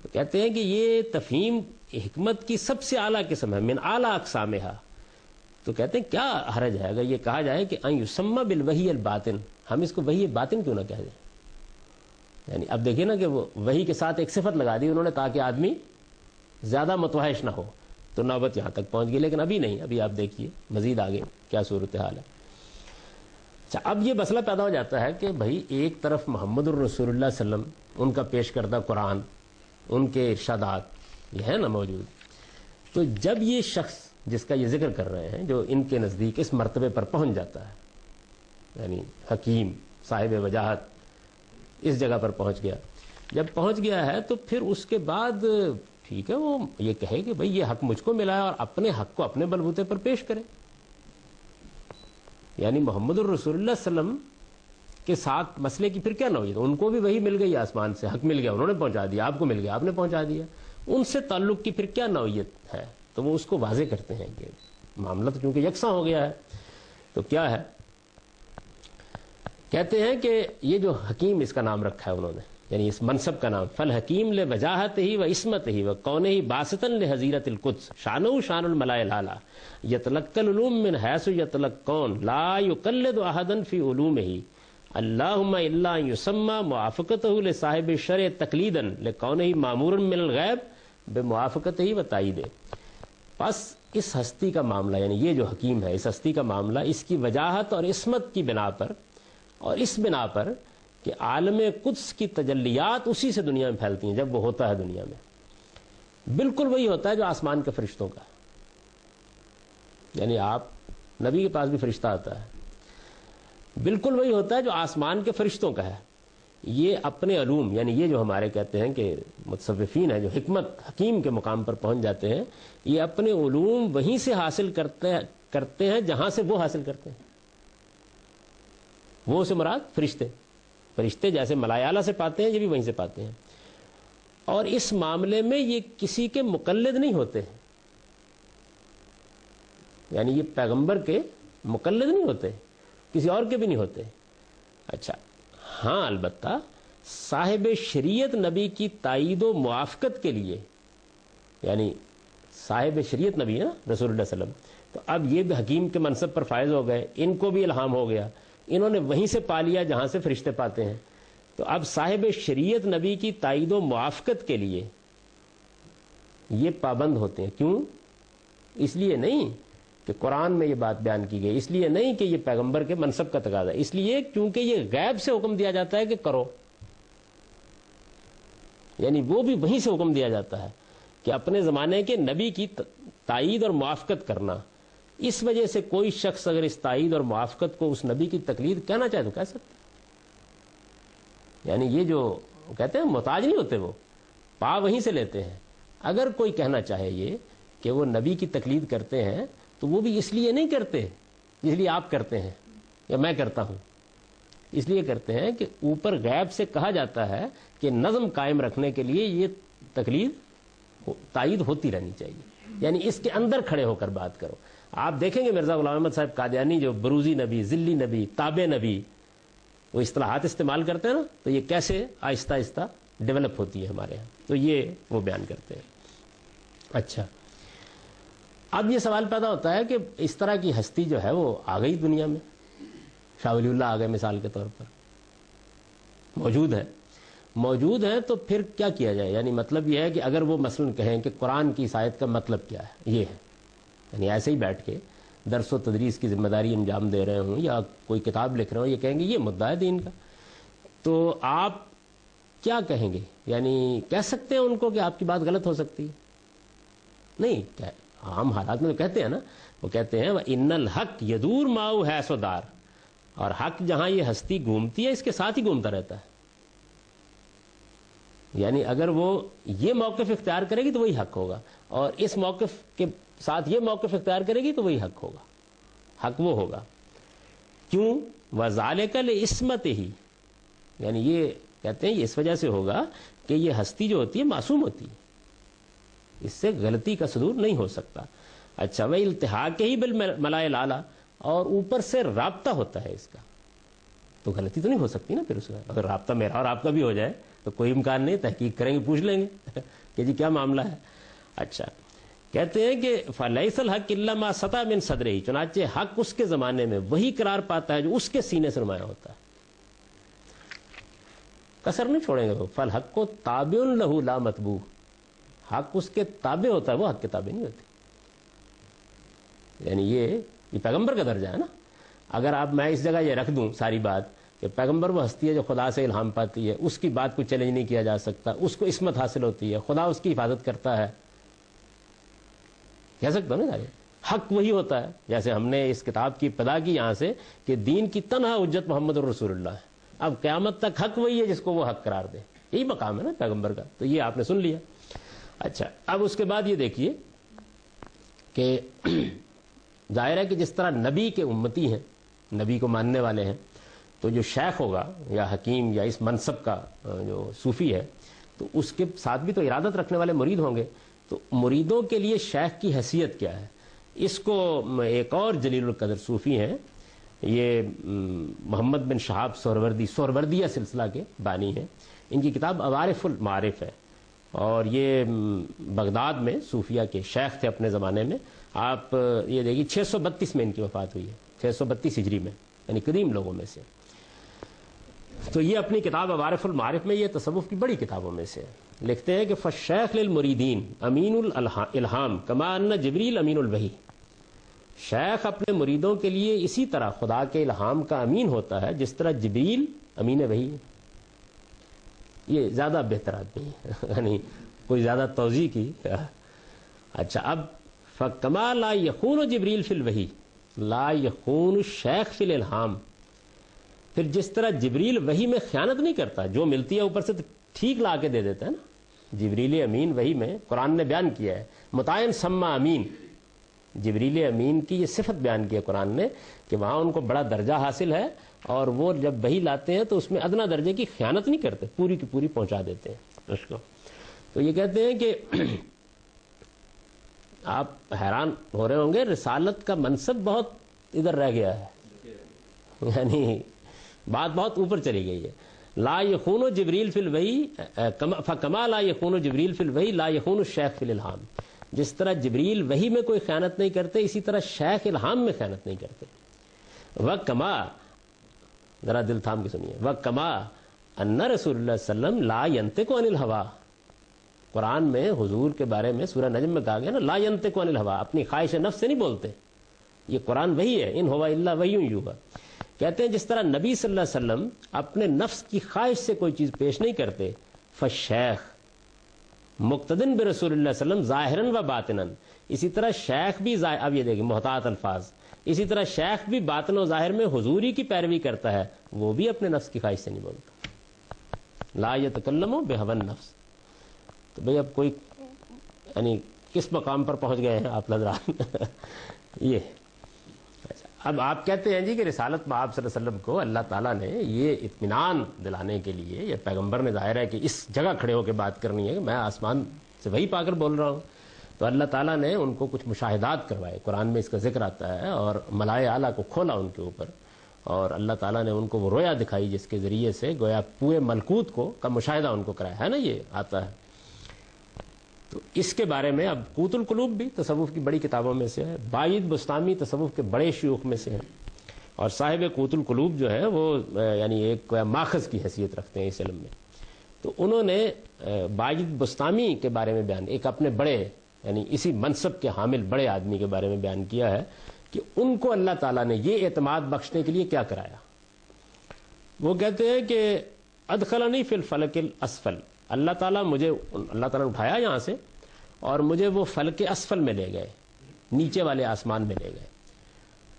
تو کہتے ہیں کہ یہ تفہیم حکمت کی سب سے اعلیٰ قسم ہے، من اعلیٰ اقسامہا. تو کہتے ہیں کیا حرج ہے اگر یہ کہا جائے کہ ان یسمى بالوحی الباطن، ہم اس کو وحی باطن کیوں نہ کہہ دیں. یعنی اب دیکھیں نا کہ وہ وحی کے ساتھ ایک صفت لگا دی انہوں نے تاکہ آدمی زیادہ متوحش نہ ہو. تو نوبت یہاں تک پہنچ گئی، لیکن ابھی نہیں، ابھی آپ دیکھیے مزید آگے کیا صورتحال ہے. اچھا، اب یہ مسئلہ پیدا ہو جاتا ہے کہ بھائی ایک طرف محمد الرسول اللہ صلی اللہ علیہ وسلم، ان کا پیش کردہ قرآن، ان کے ارشادات یہ ہے نا موجود. تو جب یہ شخص جس کا یہ ذکر کر رہے ہیں جو ان کے نزدیک اس مرتبے پر پہنچ جاتا ہے، یعنی حکیم صاحب وجاہت اس جگہ پر پہنچ گیا، جب پہنچ گیا ہے تو پھر اس کے بعد ٹھیک ہے وہ یہ کہے کہ بھئی یہ حق مجھ کو ملا ہے اور اپنے حق کو اپنے بلبوتے پر پیش کرے. یعنی محمد الرسول اللہ صلی اللہ علیہ وسلم کے ساتھ مسئلے کی پھر کیا نوعیت؟ ان کو بھی وہی مل گئی آسمان سے، حق مل گیا، انہوں نے پہنچا دیا، آپ کو مل گیا، آپ نے پہنچا دیا. ان سے تعلق کی پھر کیا نوعیت ہے؟ تو وہ اس کو واضح کرتے ہیں کہ معاملہ تو چونکہ یکساں ہو گیا ہے تو کیا ہے. کہتے ہیں کہ یہ جو حکیم اس کا نام رکھا ہے انہوں نے، یعنی اس منصب کا نام، فل حکیم لے وجاہت ہی و عصمت ہی و کون ہی باسطن لے حضیرت القدس شانہ شان الملائے لالا یتلقى العلوم من حیث یتلقون لا یقلد احدا فی علومہ اللہم الا یسمى موافقتہ لصاحب الشرع تقلیدا لکونہ مامورا من الغیب بموافقتہ و تائیدہ. بس اس ہستی کا معاملہ، یعنی یہ جو حکیم ہے، اس ہستی کا معاملہ اس کی وجاہت اور عصمت کی بنا پر، اور اس بنا پر کہ عالم قدس کی تجلیات اسی سے دنیا میں پھیلتی ہیں جب وہ ہوتا ہے دنیا میں، بالکل وہی ہوتا ہے جو آسمان کے فرشتوں کا. یعنی آپ نبی کے پاس بھی فرشتہ آتا ہے، بالکل وہی ہوتا ہے جو آسمان کے فرشتوں کا ہے. یہ اپنے علوم، یعنی یہ جو ہمارے کہتے ہیں کہ متصوفین ہیں جو حکمت حکیم کے مقام پر پہنچ جاتے ہیں، یہ اپنے علوم وہیں سے حاصل کرتے ہیں جہاں سے وہ حاصل کرتے ہیں. وہ سے مراد فرشتے جیسے ملائے اعلیٰ سے پاتے ہیں، یہ بھی وہیں سے پاتے ہیں. اور اس معاملے میں یہ کسی کے مقلد نہیں ہوتے، یعنی یہ پیغمبر کے مقلد نہیں ہوتے، کسی اور کے بھی نہیں ہوتے. اچھا ہاں، البتہ صاحب شریعت نبی کی تائید و موافقت کے لیے، یعنی صاحب شریعت نبی ہے نا رسول اللہ صلی اللہ علیہ وسلم، تو اب یہ بھی حکیم کے منصب پر فائز ہو گئے، ان کو بھی الہام ہو گیا، انہوں نے وہیں سے پا لیا جہاں سے فرشتے پاتے ہیں. تو اب صاحب شریعت نبی کی تائید و موافقت کے لیے یہ پابند ہوتے ہیں. کیوں؟ اس لیے نہیں کہ قرآن میں یہ بات بیان کی گئی، اس لیے نہیں کہ یہ پیغمبر کے منصب کا تقاضا ہے، اس لیے کیونکہ یہ غیب سے حکم دیا جاتا ہے کہ کرو. یعنی وہ بھی وہیں سے حکم دیا جاتا ہے کہ اپنے زمانے کے نبی کی تائید اور موافقت کرنا. اس وجہ سے کوئی شخص اگر اس تائید اور موافقت کو اس نبی کی تقلید کہنا چاہے تو کہہ سکتا. یعنی یہ جو کہتے ہیں محتاج نہیں ہوتے، وہ پا وہیں سے لیتے ہیں. اگر کوئی کہنا چاہے یہ کہ وہ نبی کی تقلید کرتے ہیں تو وہ بھی اس لیے نہیں کرتے اس لیے آپ کرتے ہیں یا میں کرتا ہوں، اس لیے کرتے ہیں کہ اوپر غیب سے کہا جاتا ہے کہ نظم قائم رکھنے کے لیے یہ تقلید تائید ہوتی رہنی چاہیے. یعنی اس کے اندر کھڑے ہو کر بات کرو. آپ دیکھیں گے مرزا غلام احمد صاحب قادیانی جو بروزی نبی، ذلی نبی، تابع نبی، وہ اصطلاحات استعمال کرتے ہیں نا، تو یہ کیسے آہستہ آہستہ ڈیولپ ہوتی ہے ہمارے ہاں، تو یہ وہ بیان کرتے ہیں. اچھا، اب یہ سوال پیدا ہوتا ہے کہ اس طرح کی ہستی جو ہے وہ آ گئی دنیا میں، شاہ ولی اللہ آ گئے مثال کے طور پر، موجود ہیں تو پھر کیا کیا جائے؟ یعنی مطلب یہ ہے کہ اگر وہ مثلاً کہیں کہ قرآن کی اس آیت کا مطلب کیا ہے، یہ ہے، یعنی ایسے ہی بیٹھ کے درس و تدریس کی ذمہ داری انجام دے رہے ہوں یا کوئی کتاب لکھ رہے ہوں، یہ کہیں گے یہ مدعا ہے دین کا، تو آپ کیا کہیں گے؟ یعنی کہہ سکتے ہیں ان کو کہ آپ کی بات غلط ہو سکتی ہے؟ نہیں، عام حالات میں تو کہتے ہیں نا، وہ کہتے ہیں ان الحق یدور ماؤ ہے سودار، اور حق جہاں یہ ہستی گھومتی ہے اس کے ساتھ ہی گھومتا رہتا ہے. یعنی اگر وہ یہ موقف اختیار کرے گی تو وہی حق ہوگا، اور اس موقف کے ساتھ یہ موقف اختیار کرے گی تو وہی حق ہوگا، حق وہ ہوگا. کیوں؟ وَذَلِكَ لِعِصْمَتِهِ، یعنی یہ کہتے ہیں یہ اس وجہ سے ہوگا کہ یہ ہستی جو ہوتی ہے معصوم ہوتی ہے، اس سے غلطی کا صدور نہیں ہو سکتا. اچھا، وہ التحاق ہی بالملائے الاعلیٰ، اور اوپر سے رابطہ ہوتا ہے اس کا، تو غلطی تو نہیں ہو سکتی نا پھر اس کا. اگر رابطہ میرا اور آپ کا بھی ہو جائے تو کوئی امکان نہیں، تحقیق کریں گے، پوچھ لیں گے کہ جی کیا معاملہ ہے. اچھا، کہتے ہیں کہ فَلَيْسَ الْحَقُّ إِلَّا مَا سَطَعَ مِنْ صَدْرِهِ، چنانچہ حق اس کے زمانے میں وہی قرار پاتا ہے جو اس کے سینے سے نمایاں ہوتا ہے. کسر نہیں چھوڑیں گے وہ. فَالْحَقُّ تَابِعٌ لَهُ لَا مَتْبُوعٌ، حق اس کے تابع ہوتا ہے، وہ حق کے تابع نہیں ہوتی. یعنی یہ پیغمبر کا درجہ ہے نا. اگر آپ میں اس جگہ یہ رکھ دوں ساری بات کہ پیغمبر وہ ہستی ہے جو خدا سے الہام پاتی ہے، اس کی بات کو چیلنج نہیں کیا جا سکتا، اس کو عصمت حاصل ہوتی ہے، خدا اس کی حفاظت کرتا ہے، کہہ سکتا ہوں نا. حق وہی ہوتا ہے، جیسے ہم نے اس کتاب کی ابتدا کی یہاں سے کہ دین کی تنہا حجت محمد الرسول اللہ ہے. اب قیامت تک حق وہی ہے جس کو وہ حق قرار دے، یہی مقام ہے نا پیغمبر کا. تو یہ آپ نے سن لیا. اچھا، اب اس کے بعد یہ دیکھیے کہ ظاہر ہے کہ جس طرح نبی کے امتی ہیں، نبی کو ماننے والے ہیں، تو جو شیخ ہوگا یا حکیم یا اس منصب کا جو صوفی ہے، تو اس کے ساتھ بھی تو ارادت رکھنے والے مرید ہوں گے. تو مریدوں کے لیے شیخ کی حیثیت کیا ہے؟ اس کو ایک اور جلیل القدر صوفی ہیں، یہ محمد بن شہاب سہروردی، سہروردیہ سلسلہ کے بانی ہیں. ان کی کتاب عوارف المعارف ہے، اور یہ بغداد میں صوفیہ کے شیخ تھے اپنے زمانے میں. آپ یہ دیکھیے 632 میں ان کی وفات ہوئی ہے، 632 ہجری میں، یعنی قدیم لوگوں میں سے. تو یہ اپنی کتاب عوارف المعارف میں، یہ تصوف کی بڑی کتابوں میں سے لکھتے ہیں کہ فالشیخ للمریدین امین الالہام کما ان جبریل امین الوحی، شیخ اپنے مریدوں کے لیے اسی طرح خدا کے الہام کا امین ہوتا ہے جس طرح جبریل امین وحی ہے. یہ زیادہ بہتر آدمی ہے، یعنی کوئی زیادہ توضیح کی. اچھا، اب فکما لا یخون جبریل فی الوحی لا یخون الشیخ فی الالہام، پھر جس طرح جبریل وحی میں خیانت نہیں کرتا، جو ملتی ہے اوپر سے ٹھیک لا کے دے دیتا ہے نا. جبریل امین وحی میں قرآن نے بیان کیا ہے متعین سما امین، جبریل امین کی یہ صفت بیان کی ہے قرآن نے کہ وہاں ان کو بڑا درجہ حاصل ہے، اور وہ جب وحی لاتے ہیں تو اس میں ادنا درجے کی خیانت نہیں کرتے، پوری کی پوری پہنچا دیتے ہیں اس کو. تو یہ کہتے ہیں کہ آپ حیران ہو رہے ہوں گے، رسالت کا منصب بہت ادھر رہ گیا ہے، یعنی بات بہت اوپر چلی گئی ہے. لا یخون جبریل فی الوحی فکما لا یخون جبریل فی الوحی لا یخون الشیخ فی الالہام، جس طرح جبریل وحی میں کوئی خیانت نہیں کرتے اسی طرح شیخ الہام میں خیانت نہیں کرتے. وکما، ذرا دل تھام کے سنیے، وکما ان رسول اللہ صلی اللہ علیہ وسلم لا ینطق عن الہوا، قرآن میں حضور کے بارے میں سورہ نجم میں کہا گیا نا لا ینطق عن الہوا، اپنی خواہش نفس سے نہیں بولتے. یہ قرآن وہی ہے، ان ہوا الا وحی یوحی. کہتے ہیں جس طرح نبی صلی اللہ علیہ وسلم اپنے نفس کی خواہش سے کوئی چیز پیش نہیں کرتے، فالشیخ مقتدن برسول اللہ صلی اللہ علیہ وسلم ظاہراً و باطناً، اسی طرح شیخ بھی اب یہ دیکھیں محتاط الفاظ، اسی طرح شیخ بھی باطن و ظاہر میں حضوری کی پیروی کرتا ہے، وہ بھی اپنے نفس کی خواہش سے نہیں بولتا. لا یتکلم بہوی النفس. تو بھئی اب کوئی یعنی کس مقام پر پہنچ گئے ہیں آپ حضرات؟ یہ اب آپ کہتے ہیں جی کہ رسالت میں آپ صلی اللہ علیہ وسلم کو اللہ تعالیٰ نے یہ اطمینان دلانے کے لیے، یہ پیغمبر نے ظاہر ہے کہ اس جگہ کھڑے ہو کے بات کرنی ہے کہ میں آسمان سے وہی پا کر بول رہا ہوں، تو اللہ تعالیٰ نے ان کو کچھ مشاہدات کروائے، قرآن میں اس کا ذکر آتا ہے، اور ملائے اعلیٰ کو کھولا ان کے اوپر، اور اللہ تعالیٰ نے ان کو وہ رویا دکھائی جس کے ذریعے سے گویا پورے ملکوت کو کا مشاہدہ ان کو کرایا ہے نا، یہ آتا ہے. تو اس کے بارے میں اب قوت القلوب بھی تصوف کی بڑی کتابوں میں سے ہے، باید بستامی تصوف کے بڑے شیوخ میں سے ہے، اور صاحب قوت القلوب جو ہے وہ یعنی ایک ماخذ کی حیثیت رکھتے ہیں اس علم میں. تو انہوں نے باید بستامی کے بارے میں بیان، ایک اپنے بڑے یعنی اسی منصب کے حامل بڑے آدمی کے بارے میں بیان کیا ہے کہ ان کو اللہ تعالیٰ نے یہ اعتماد بخشنے کے لیے کیا کرایا. وہ کہتے ہیں کہ ادخلنی فی الفلک الاسفل، اللہ تعالیٰ نے اٹھایا یہاں سے اور مجھے وہ فلک اسفل میں لے گئے. نیچے والے آسمان میں لے گئے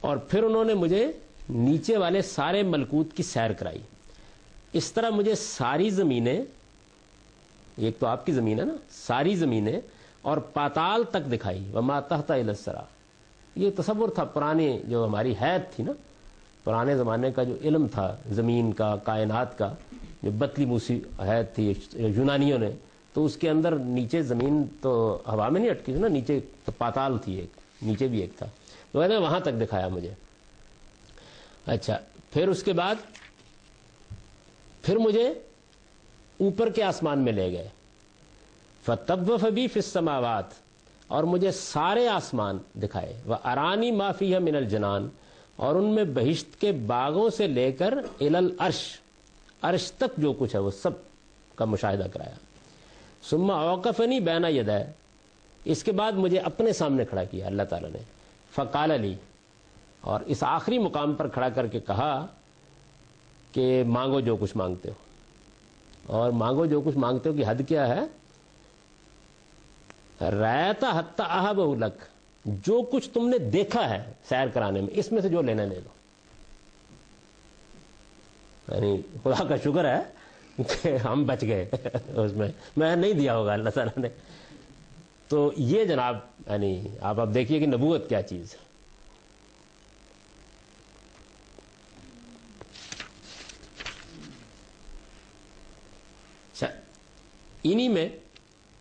اور پھر انہوں نے مجھے نیچے والے سارے ملکوت کی سیر کرائی. اس طرح مجھے ساری زمینیں، ایک تو آپ کی زمین ہے نا، ساری زمینیں اور پاتال تک دکھائی. وما تحت الی الثری، یہ تصور تھا پرانے جو ہماری حیات تھی نا، پرانے زمانے کا جو علم تھا زمین کا، کائنات کا، جو بطلی موسی حیات تھی یونانیوں نے، تو اس کے اندر نیچے زمین تو ہوا میں نہیں اٹکی تھی نا، نیچے تو پاتال تھی، ایک نیچے بھی ایک تھا، تو کہتے ہیں وہاں تک دکھایا مجھے. اچھا، پھر اس کے بعد پھر مجھے اوپر کے آسمان میں لے گئے. فطوف بی فی السماوات، اور مجھے سارے آسمان دکھائے. وارانی ما فیہا من الجنان، اور ان میں بہشت کے باغوں سے لے کر الی العرش، عرش تک جو کچھ ہے وہ سب کا مشاہدہ کرایا. ثم اوقفنی بین یدی، اس کے بعد مجھے اپنے سامنے کھڑا کیا اللہ تعالیٰ نے. فقال لی، اور اس آخری مقام پر کھڑا کر کے کہا کہ مانگو جو کچھ مانگتے ہو. اور مانگو جو کچھ مانگتے ہو کی حد کیا ہے؟ رایتا حتی اہبہ لک، جو کچھ تم نے دیکھا ہے سیر کرانے میں، اس میں سے جو لینا لے لو. یعنی خدا کا شکر ہے کہ ہم بچ گئے اس میں نہیں دیا ہوگا اللہ تعالیٰ نے. تو یہ جناب یعنی آپ اب دیکھیے کہ نبوت کیا چیز ہے. انہی میں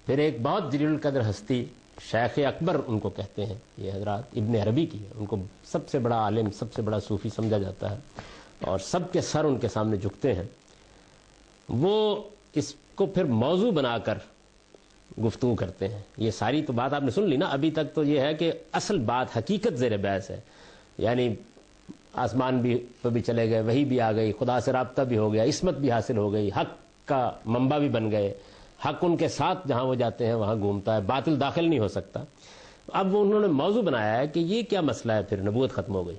پھر ایک بہت جلیل القدر ہستی شیخ اکبر ان کو کہتے ہیں، یہ حضرات ابن عربی کی ہے، ان کو سب سے بڑا عالم، سب سے بڑا صوفی سمجھا جاتا ہے اور سب کے سر ان کے سامنے جھکتے ہیں. وہ اس کو پھر موضوع بنا کر گفتگو کرتے ہیں. یہ ساری تو بات آپ نے سن لی نا، ابھی تک تو یہ ہے کہ اصل بات حقیقت زیر بحث ہے. یعنی آسمان بھی پہ بھی چلے گئے، وہی بھی آ گئی، خدا سے رابطہ بھی ہو گیا، عصمت بھی حاصل ہو گئی، حق کا منبع بھی بن گئے، حق ان کے ساتھ جہاں وہ جاتے ہیں وہاں گھومتا ہے، باطل داخل نہیں ہو سکتا. اب انہوں نے موضوع بنایا ہے کہ یہ کیا مسئلہ ہے، پھر نبوت ختم ہو گئی،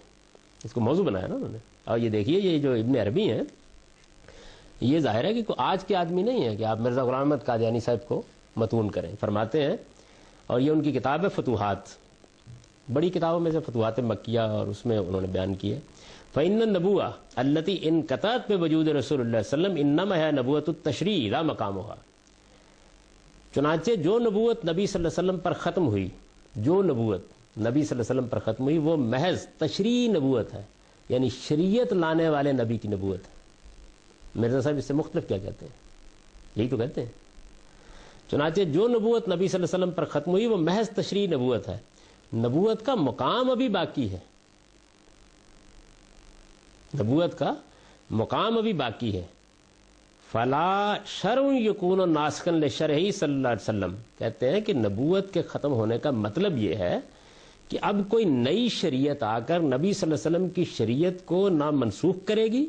اس کو موضوع بنایا نا انہوں نے. اور یہ دیکھیے یہ جو ابن عربی ہیں، یہ ظاہر ہے کہ کوئی آج کے آدمی نہیں ہے کہ آپ مرزا غلام احمد قادیانی صاحب کو متون کریں. فرماتے ہیں، اور یہ ان کی کتاب ہے فتوحات، بڑی کتابوں میں سے فتوحات مکیہ، اور اس میں انہوں نے بیان کیے. فإن النبوة التي انقطعت بوجود رسول اللہ صلی اللہ علیہ وسلم انما ہے نبوت التشریع لا مقامها. چنانچہ جو نبوت نبی صلی اللہ علیہ وسلم پر ختم ہوئی، جو نبوت نبی صلی اللہ علیہ وسلم پر ختم ہوئی، وہ محض تشریعی نبوت ہے، یعنی شریعت لانے والے نبی کی نبوت ہے. مرزا صاحب اس سے مختلف کیا کہتے ہیں؟ یہی تو کہتے ہیں. چنانچہ جو نبوت نبی صلی اللہ علیہ وسلم پر ختم ہوئی وہ محض تشریعی نبوت ہے، نبوت کا مقام ابھی باقی ہے، نبوت کا مقام ابھی باقی ہے. فلا شرع یکون ناسخا لشرعہ صلی اللہ علیہ وسلم، کہتے ہیں کہ نبوت کے ختم ہونے کا مطلب یہ ہے کہ اب کوئی نئی شریعت آ کر نبی صلی اللہ علیہ وسلم کی شریعت کو نہ منسوخ کرے گی،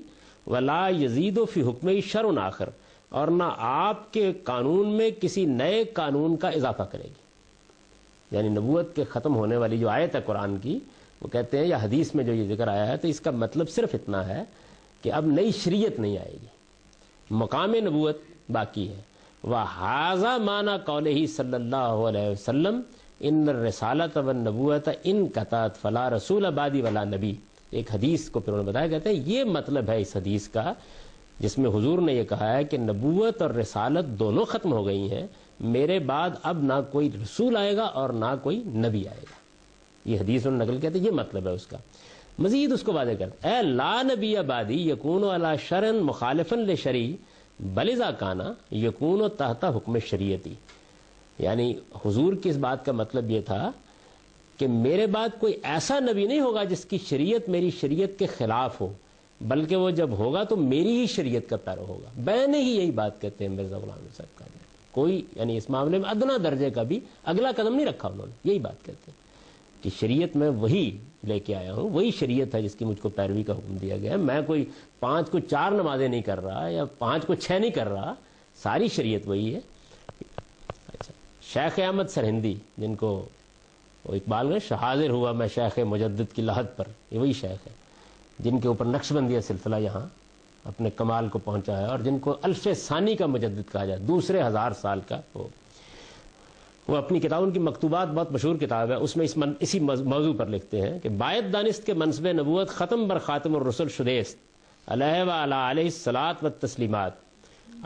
ولا یزید فی حکمہ شرع آخر، اور نہ آپ کے قانون میں کسی نئے قانون کا اضافہ کرے گی. یعنی نبوت کے ختم ہونے والی جو آیت ہے قرآن کی، وہ کہتے ہیں یا حدیث میں جو یہ ذکر آیا ہے، تو اس کا مطلب صرف اتنا ہے کہ اب نئی شریعت نہیں آئے گی، مقام نبوت باقی ہے. وَهَذَا مَعْنَى قَوْلِهِ صلی اللہ علیہ وسلم ان الرسالۃ والنبوۃ انقطعت فلا رسول بعدی ولا نبی. ایک حدیث کو پھر انہوں نے بتایا، کہتے ہیں یہ مطلب ہے اس حدیث کا جس میں حضور نے یہ کہا ہے کہ نبوت اور رسالت دونوں ختم ہو گئی ہیں، میرے بعد اب نہ کوئی رسول آئے گا اور نہ کوئی نبی آئے گا. یہ حدیث انہوں نے نقل کیا، یہ مطلب ہے اس کا. مزید اس کو واضح کرتے اے لا نبی بعدی یکون علی شرع مخالفا لشریع بل اذا کان یکون تحت حکم شریعتی. یعنی حضور کی اس بات کا مطلب یہ تھا کہ میرے بعد کوئی ایسا نبی نہیں ہوگا جس کی شریعت میری شریعت کے خلاف ہو، بلکہ وہ جب ہوگا تو میری ہی شریعت کا پیرو ہوگا. بین ہی یہی بات کہتے ہیں مرزا غلام احمد صاحب کا، کوئی یعنی اس معاملے میں ادنا درجے کا بھی اگلا قدم نہیں رکھا انہوں نے. یہی بات کہتے ہیں کہ شریعت میں وہی لے کے آیا ہوں، وہی شریعت ہے جس کی مجھ کو پیروی کا حکم دیا گیا ہے. میں کوئی 5 کو 4 نمازیں نہیں کر رہا یا 5 کو 6 نہیں کر رہا، ساری شریعت وہی ہے. اچھا، شیخ احمد سرہندی جن کو وہ اقبال میں حاضر ہوا میں شیخ مجدد کی لحد پر، یہ وہی شیخ ہے جن کے اوپر نقش بندیہ سلسلہ یہاں اپنے کمال کو پہنچا ہے، اور جن کو الف ثانی کا مجدد کہا جائے، دوسرے 1000 سال کا. وہ اپنی کتاب، ان کی مکتوبات بہت مشہور کتاب ہے، اس میں اسی موضوع پر لکھتے ہیں کہ باید دانست کے منصب نبوت ختم بر خاتم الرسل شدیست علیہ و علی علیہ الصلاۃ و تسلیمات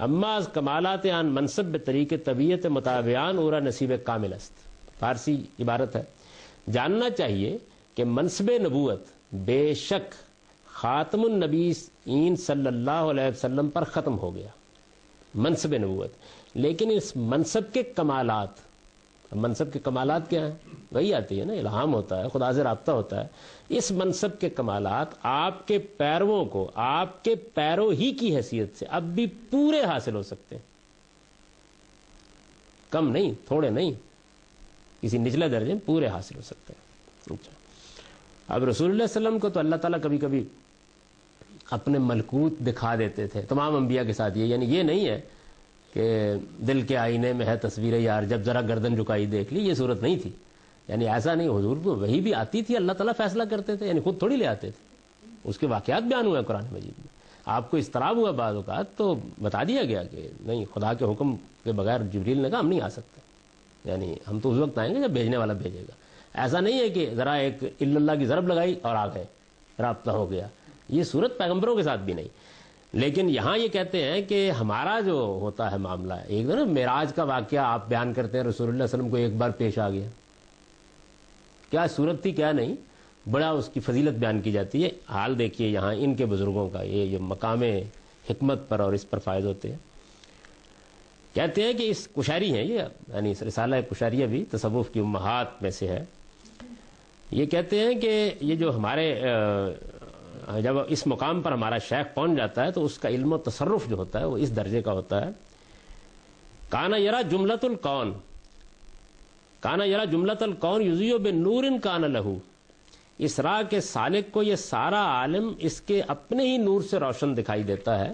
اما از کمالات آن منصب بطریق طبیعت مطابعان اورا نصیب کامل است. فارسی عبارت ہے. جاننا چاہیے کہ منصب نبوت بے شک خاتم النبیین صلی اللہ علیہ وسلم پر ختم ہو گیا، منصب نبوت، لیکن اس منصب کے کمالات، منصب کے کمالات کیا ہیں؟ وہی آتی ہے نا، الہام ہوتا ہے، خدا سے رابطہ ہوتا ہے. اس منصب کے کمالات آپ کے پیرووں کو آپ کے پیرو ہی کی حیثیت سے اب بھی پورے حاصل ہو سکتے ہیں، کم نہیں، تھوڑے نہیں، کسی نچلے درجے میں پورے حاصل ہو سکتے ہیں. اچھا، اب رسول اللہ صلی اللہ علیہ وسلم کو تو اللہ تعالیٰ کبھی کبھی اپنے ملکوت دکھا دیتے تھے تمام انبیاء کے ساتھ. یعنی یہ نہیں ہے کہ دل کے آئینے میں ہے تصویر یار، جب ذرا گردن جھکائی دیکھ لی، یہ صورت نہیں تھی. یعنی ایسا نہیں، حضور کو وہی بھی آتی تھی، اللہ تعالیٰ فیصلہ کرتے تھے، یعنی خود تھوڑی لے آتے تھے. اس کے واقعات بیان ہوئے قرآن مجید میں. آپ کو اضطراب ہوا بعض اوقات تو بتا دیا گیا کہ نہیں، خدا کے حکم کے بغیر جبریل نے کہا ہم نہیں آ سکتے، یعنی ہم تو اس وقت آئیں گے جب بھیجنے والا بھیجے گا. ایسا نہیں ہے کہ ذرا ایک الا اللہ کی ضرب لگائی اور آ گئے، رابطہ ہو گیا. یہ صورت پیغمبروں کے ساتھ بھی نہیں. لیکن یہاں یہ کہتے ہیں کہ ہمارا جو ہوتا ہے معاملہ، ایک دن معراج کا واقعہ آپ بیان کرتے ہیں، رسول اللہ صلی اللہ علیہ وسلم کو ایک بار پیش آ گیا، کیا صورت تھی کیا نہیں، بڑا اس کی فضیلت بیان کی جاتی ہے. حال دیکھیے یہاں ان کے بزرگوں کا، یہ مقام حکمت پر اور اس پر فائز ہوتے ہیں. کہتے ہیں کہ اس کشاری ہیں، یہ یعنی رسالہ کشاریہ بھی تصوف کی امہات میں سے ہے. یہ کہتے ہیں کہ یہ جو ہمارے جب اس مقام پر ہمارا شیخ پہنچ جاتا ہے تو اس کا علم و تصرف جو ہوتا ہے وہ اس درجے کا ہوتا ہے. کانا یرا جملۃ الکون، کانا یرا جملۃ الکون یضیء بنور کان لہو. اس راہ کے سالک کو یہ سارا عالم اس کے اپنے ہی نور سے روشن دکھائی دیتا ہے،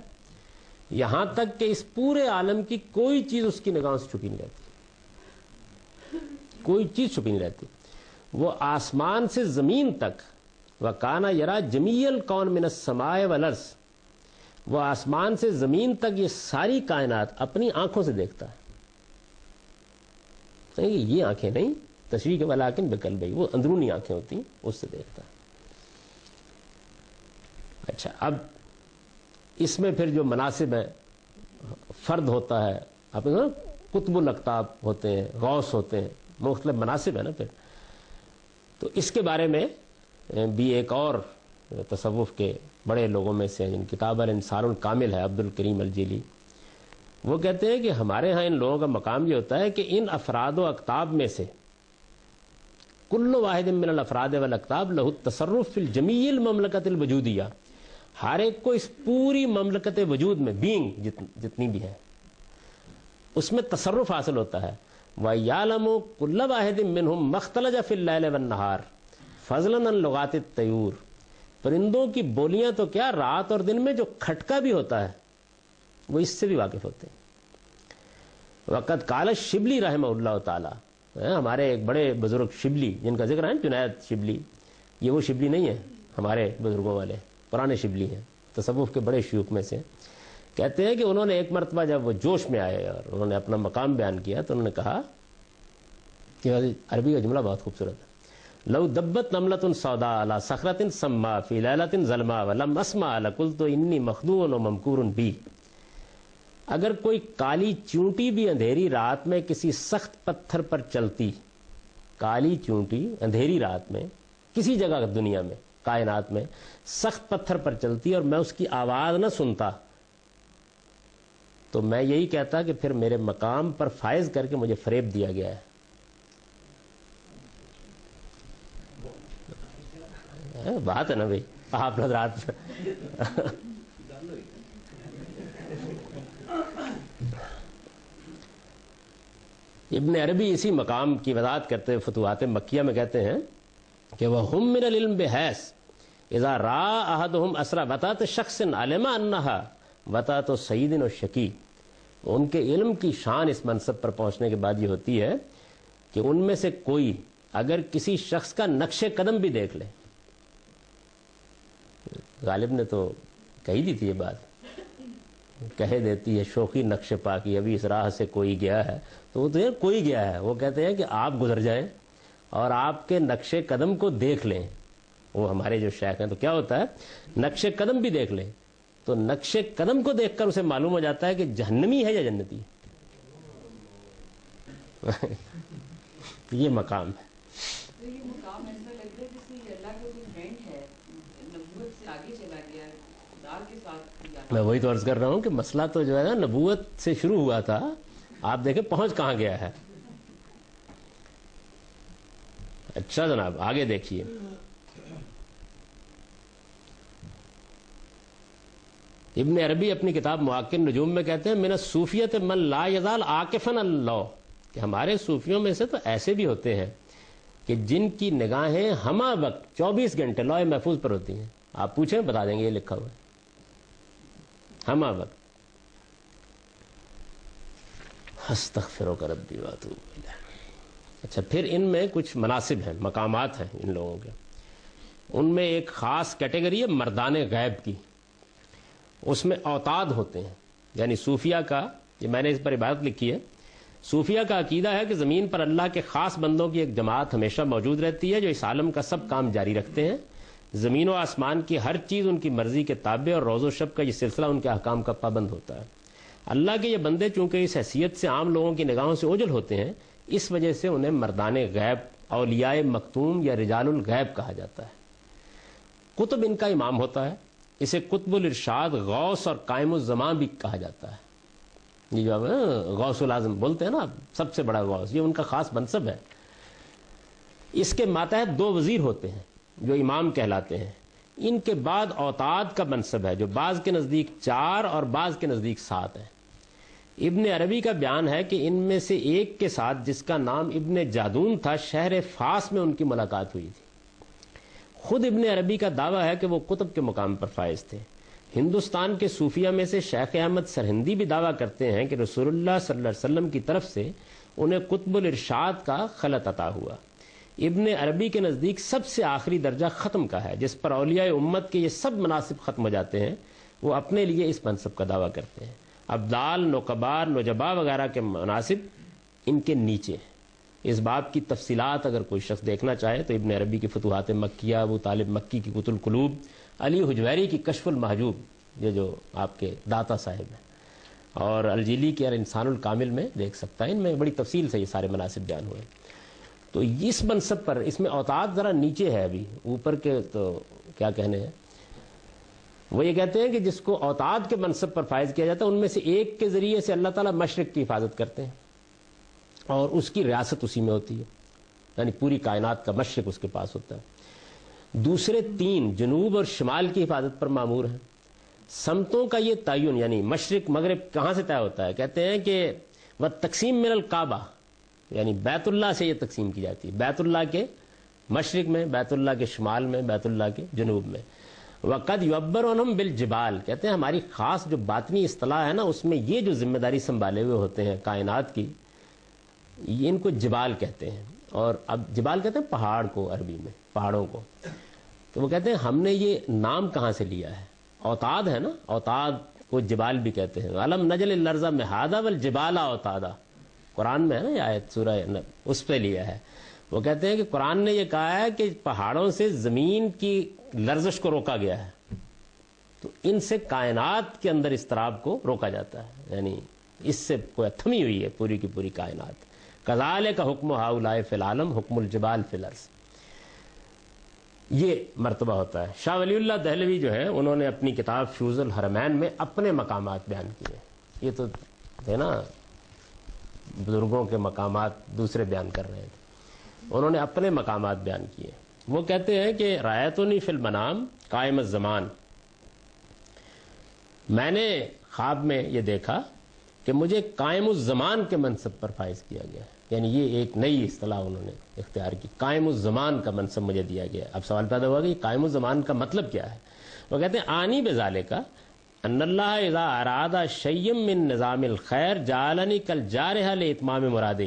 یہاں تک کہ اس پورے عالم کی کوئی چیز اس کی نگاہوں سے چھپی نہیں رہتی، کوئی چیز چھپی نہیں رہتی. وہ آسمان سے زمین تک، وَكَانَ يَرَى جَمِيعَ الْكَوْنِ مِنَ السَّمَاءِ وَالْأَرْضِ، وہ آسمان سے زمین تک یہ ساری کائنات اپنی آنکھوں سے دیکھتا ہے. یہ آنکھیں نہیں، تشریح ولیکن بقلبہ، وہ اندرونی آنکھیں ہوتی ہیں، اس سے دیکھتا ہے. اچھا، اب اس میں پھر جو مناسب ہیں، فرد ہوتا ہے، آپ قطب الاقطاب ہوتے ہیں، غوث ہوتے ہیں، مختلف مناسب ہیں نا. پھر تو اس کے بارے میں بھی ایک اور تصوف کے بڑے لوگوں میں سے جن کتاب الانصار الکامل ہے، عبد الکریم الجیلی، وہ کہتے ہیں کہ ہمارے ہاں ان لوگوں کا مقام یہ ہوتا ہے کہ ان افراد و اقطاب میں سے کل واحد من الافراد والاقطاب لہ التصرف فی الجمیع المملکۃ الوجودیہ، ہر ایک کو اس پوری مملکت وجود میں، بینگ جتنی بھی ہے، اس میں تصرف حاصل ہوتا ہے. وَيَعْلَمُ كُلَّ وَاحِدٍ مِّنْهُمْ مَخْتَلَجَ فِي اللَّيْلِ وَالنَّهَارِ فَضْلًا عَن لُغَاتِ الطَّيُورِ. پرندوں کی بولیاں تو کیا، رات اور دن میں جو کھٹکا بھی ہوتا ہے وہ اس سے بھی واقف ہوتے ہیں. وقت قال شبلی رحمہ اللہ تعالی، ہمارے ایک بڑے بزرگ شبلی جن کا ذکر ہے، جنید شبلی، یہ وہ شبلی نہیں ہے ہمارے بزرگوں والے، پرانے شبلی ہیں، تصوف کے بڑے شیوخ میں سے. کہتے ہیں کہ انہوں نے ایک مرتبہ جب وہ جوش میں آئے اور انہوں نے اپنا مقام بیان کیا تو انہوں نے کہا کہ عربی کا جملہ بہت خوبصورت ہے، لو دبت نملۃ سودا علی صخرۃ سما فی لیلۃ ظلماء ولم اسمع لقلت انی مخدوع وممکور بی. اگر کوئی کالی چونٹی بھی اندھیری رات میں کسی سخت پتھر پر چلتی، کالی چونٹی اندھیری رات میں کسی جگہ دنیا میں، کائنات میں سخت پتھر پر چلتی اور میں اس کی آواز نہ سنتا، تو میں یہی کہتا کہ پھر میرے مقام پر فائز کر کے مجھے فریب دیا گیا ہے. بات ہے نا بھائی، آپ حضرات ابن عربی اسی مقام کی وضاحت کرتے ہوئے فتوحات مکیہ میں کہتے ہیں کہ وَهُمْ مِنَ الْعِلْمِ بِحَيْث اِذَا رَأَى أَحَدُهُمْ أَسْرَى وَتَاتَ شَخْصٍ عَلِمَ أَنَّهَا وَتَاتُ سَيِّدٍ وَشَقِي. ان کے علم کی شان اس منصب پر پہنچنے کے بعد یہ ہوتی ہے کہ ان میں سے کوئی اگر کسی شخص کا نقش قدم بھی دیکھ لے، غالب نے تو کہی دی تھی یہ بات کہہ دیتی ہے شوخی نقش پا کی ابھی اس راہ سے کوئی گیا ہے، تو وہ تو یہ کوئی گیا ہے، وہ کہتے ہیں کہ آپ گزر جائیں اور آپ کے نقش قدم کو دیکھ لیں. وہ ہمارے جو شیخ ہیں تو کیا ہوتا ہے، نقش قدم بھی دیکھ لیں، تو نقش قدم کو دیکھ کر اسے معلوم ہو جاتا ہے کہ جہنمی ہے یا جنتی. یہ مقام ہے. یہ مقام ایسا لگ رہا ہے جیسے اللہ کا کوئی فرینڈ ہے، نبوت سے آگے چلا گیا، خدا کے ساتھ. میں وہی تو عرض کر رہا ہوں کہ مسئلہ تو جو ہے نا نبوت سے شروع ہوا تھا، آپ دیکھیں پہنچ کہاں گیا ہے. اچھا جناب آگے دیکھیے. ابن عربی اپنی کتاب مواقع النجوم میں کہتے ہیں من الصوفیت من لا یزال عاکفا اللہ، کہ ہمارے صوفیوں میں سے تو ایسے بھی ہوتے ہیں کہ جن کی نگاہیں ہمہ وقت 24 گھنٹے لوح محفوظ پر ہوتی ہیں. آپ پوچھیں بتا دیں گے، یہ لکھا ہوا ہے ہمہ وقت. استغفرک ربی واتوب الیہ. اچھا پھر ان میں کچھ مناصب ہیں، مقامات ہیں ان لوگوں کے. ان میں ایک خاص کیٹیگری ہے مردان غیب کی، اس میں اوتاد ہوتے ہیں. یعنی صوفیہ کا، یہ میں نے اس پر عبارت لکھی ہے، صوفیہ کا عقیدہ ہے کہ زمین پر اللہ کے خاص بندوں کی ایک جماعت ہمیشہ موجود رہتی ہے جو اس عالم کا سب کام جاری رکھتے ہیں. زمین و آسمان کی ہر چیز ان کی مرضی کے تابع، اور روز و شب کا یہ سلسلہ ان کے احکام کا پابند ہوتا ہے. اللہ کے یہ بندے چونکہ اس حیثیت سے عام لوگوں کی نگاہوں سے اوجھل ہوتے ہیں، اس وجہ سے انہیں مردان غیب، اولیاء مختوم یا رجال الغیب کہا جاتا ہے. قطب ان کا امام ہوتا ہے، اسے قطب الارشاد، غوث اور قائم الزمان بھی کہا جاتا ہے. یہ جو غوث العظم بولتے ہیں نا، سب سے بڑا غوث، یہ ان کا خاص منصب ہے. اس کے ماتحت 2 وزیر ہوتے ہیں جو امام کہلاتے ہیں. ان کے بعد اوتاد کا منصب ہے جو بعض کے نزدیک 4 اور بعض کے نزدیک 7 ہے. ابن عربی کا بیان ہے کہ ان میں سے ایک کے ساتھ جس کا نام ابن جادون تھا، شہر فاس میں ان کی ملاقات ہوئی تھی. خود ابن عربی کا دعویٰ ہے کہ وہ قطب کے مقام پر فائز تھے. ہندوستان کے صوفیہ میں سے شیخ احمد سرہندی بھی دعویٰ کرتے ہیں کہ رسول اللہ صلی اللہ علیہ وسلم کی طرف سے انہیں قطب الارشاد کا خلط عطا ہوا. ابن عربی کے نزدیک سب سے آخری درجہ ختم کا ہے، جس پر اولیاء امت کے یہ سب مناصب ختم ہو جاتے ہیں. وہ اپنے لیے اس منصب کا دعویٰ کرتے ہیں. ابدال، نقبار، نجبا وغیرہ کے مناصب ان کے نیچے ہیں. اس باب کی تفصیلات اگر کوئی شخص دیکھنا چاہے تو ابن عربی کی فتوحات مکیہ، ابو طالب مکی کی قوت القلوب، علی حجویری کی کشف المحجوب، یہ جو آپ کے داتا صاحب ہیں، اور الجیلی کے انسان الکامل میں دیکھ سکتا ہے. ان میں بڑی تفصیل سے یہ سارے مناصب بیان ہوئے. تو اس منصب پر، اس میں اوتاد ذرا نیچے ہے، ابھی اوپر کے تو کیا کہنے ہیں. وہ یہ کہتے ہیں کہ جس کو اوتاد کے منصب پر فائز کیا جاتا ہے، ان میں سے ایک کے ذریعے سے اللہ تعالیٰ مشرق کی حفاظت کرتے ہیں اور اس کی ریاست اسی میں ہوتی ہے، یعنی پوری کائنات کا مشرق اس کے پاس ہوتا ہے. دوسرے 3 جنوب اور شمال کی حفاظت پر مامور ہیں. سمتوں کا یہ تعین، یعنی مشرق مغرب کہاں سے طے ہوتا ہے، کہتے ہیں کہ وہ تقسیم من الکعبہ، یعنی بیت اللہ سے یہ تقسیم کی جاتی ہے. بیت اللہ کے مشرق میں، بیت اللہ کے شمال میں، بیت اللہ کے جنوب میں. وقد یعبر عنہم بالجبال، کہتے ہیں ہماری خاص جو باطنی اصطلاح ہے نا، اس میں یہ جو ذمہ داری سنبھالے ہوئے ہوتے ہیں کائنات کی، یہ ان کو جبال کہتے ہیں. اور اب جبال کہتے ہیں پہاڑ کو، عربی میں پہاڑوں کو. تو وہ کہتے ہیں ہم نے یہ نام کہاں سے لیا ہے. اوتاد ہے نا، اوتاد کو جبال بھی کہتے ہیں. علم نجل الارض مہادا والجبال اوتادا، قرآن میں ہے نا یہ آیت، سورہ اس پہ لیا ہے. وہ کہتے ہیں کہ قرآن نے یہ کہا ہے کہ پہاڑوں سے زمین کی لرزش کو روکا گیا ہے، تو ان سے کائنات کے اندر اضطراب کو روکا جاتا ہے، یعنی اس سے کوئی تھمی ہوئی ہے پوری کی پوری کائنات. کذالک حکم ہؤلاء فی العالم حکم الجبال فی الارض، یہ مرتبہ ہوتا ہے. شاہ ولی اللہ دہلوی جو ہے، انہوں نے اپنی کتاب فیوز الحرمین میں اپنے مقامات بیان کیے. یہ تو ہے نا بزرگوں کے مقامات دوسرے بیان کر رہے ہیں، انہوں نے اپنے مقامات بیان کیے. وہ کہتے ہیں کہ رایتنی فی المنام قائم الزمان، میں نے خواب میں یہ دیکھا کہ مجھے قائم الزمان کے منصب پر فائز کیا گیا. یعنی یہ ایک نئی اصطلاح انہوں نے اختیار کی، قائم الزمان کا منصب مجھے دیا گیا. اب سوال پیدا ہوا کہ قائم الزمان کا مطلب کیا ہے. وہ کہتے ہیں آنی بذالک ان اللہ اذا اراد شیئا من نظام الخیر جعلنی کالجارحہ لاتمام مرادہ.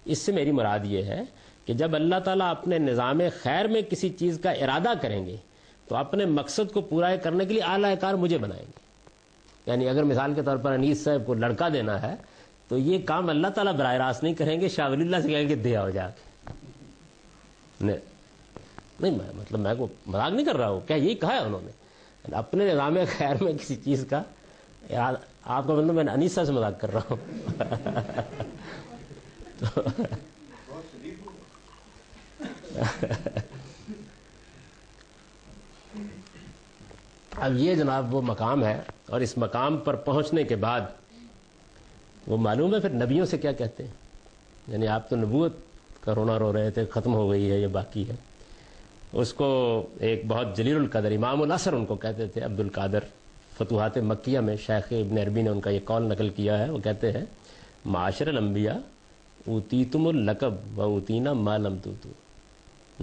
اس سے میری مراد یہ ہے کہ جب اللہ تعالیٰ اپنے نظام خیر میں کسی چیز کا ارادہ کریں گے تو اپنے مقصد کو پورا کرنے کے لیے اعلی کار مجھے بنائیں گے. یعنی اگر مثال کے طور پر انیس صاحب کو لڑکا دینا ہے تو یہ کام اللہ تعالیٰ براہ راست نہیں کریں گے، شاہ ولی اللہ سے کہیں گے دے آؤ جا کے. نہیں مطلب میں کو مذاق نہیں کر رہا ہوں، کیا یہی کہا ہے انہوں نے اپنے نظام خیر میں کسی چیز کا. آپ کا مطلب میں انیس صاحب سے مذاق کر رہا ہوں. اب یہ جناب وہ مقام ہے، اور اس مقام پر پہنچنے کے بعد وہ معلوم ہے پھر نبیوں سے کیا کہتے ہیں. یعنی آپ تو نبوت کا رونا رو رہے تھے، ختم ہو گئی ہے، یہ باقی ہے. اس کو ایک بہت جلیل القدر امام العصر ان کو کہتے تھے، عبد القادر. فتوحات مکیہ میں شیخ ابن عربی نے ان کا یہ قول نقل کیا ہے. وہ کہتے ہیں معاشر الانبیاء اوتیتم اللقب و اوتینا ما لم توتو.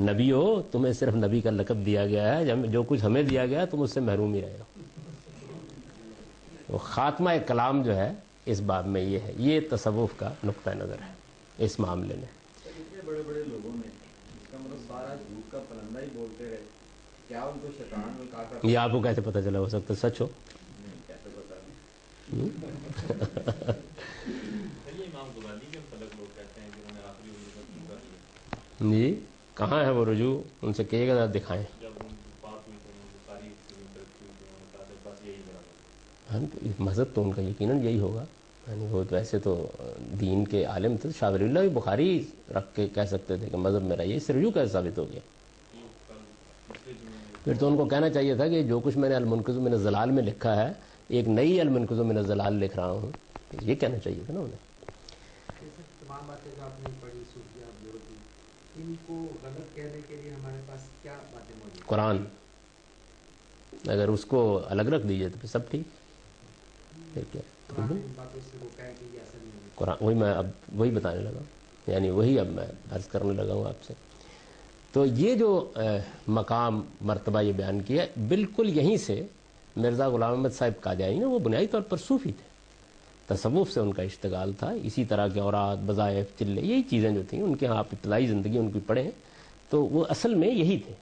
نبیو تمہیں صرف نبی کا لقب دیا گیا ہے، جو کچھ ہمیں دیا گیا تم اس سے محروم ہی رہے ہو. وہ خاتمہ کلام جو ہے اس باب میں یہ ہے، یہ تصوف کا نقطہ نظر ہے اس معاملے میں. اتنے بڑے بڑے لوگوں نے اس کا مطلب سارا جھوٹ کا پلندہ ہی بولتے رہے، کیا ان کو شیطان میں کہا تھا؟ یہ آپ کو کیسے پتہ چلا؟ ہو سکتا سچ ہو. کیسے بتا دیں؟ امام غزالی کے متعلق لوگ کہتے ہیں کہ انہوں نے آخری وجود کر لیا. جی کہاں ہے وہ رجوع؟ ان سے کہیے گا دکھائیں. جب ان کی بات ہوئی تو انہوں نے ساری کہا تھا بس یہی برابر. مذہب تو ان کا یقیناً یہی ہوگا. یعنی وہ ویسے تو دین کے عالم تھے. شاہ ولی اللہ بھی بخاری رکھ کے کہہ سکتے تھے کہ مذہب میرا یہ. اس سے رجوع کیسے ثابت ہو گیا؟ پھر تو ان کو کہنا چاہیے تھا کہ جو کچھ میں نے المنقذ من الضلال میں لکھا ہے، ایک نئی المنقذ من الضلال لکھ رہا ہوں. یہ کہنا چاہیے تھا نا انہیں. تمام باتیں جو آپ نے پڑھی صوفیہ بزرگی، ان کو غلط کہنے کے لیے ہمارے پاس کیا باتیں موجود ہیں؟ قرآن. اگر اس کو الگ رکھ دیجئے تو پھر سب ٹھیک. قرآن ان باتوں سے روکا ہے کہ یہ اصل نہیں ہے. قرآن وہی میں اب وہی بتانے لگا ہوں، یعنی وہی اب میں عرض کرنے لگا ہوں آپ سے. تو یہ جو مقام مرتبہ یہ بیان کیا بالکل یہیں سے مرزا غلام احمد صاحب قادیانی نے، وہ بنیادی طور پر صوفی تھے. تصوف سے ان کا اشتغال تھا. اسی طرح کے اوراد، وظائف، چلے، یہی چیزیں جو تھیں ان کے ہاں. آپ ابتدائی زندگی ان کی پڑھیں تو وہ اصل میں یہی تھے.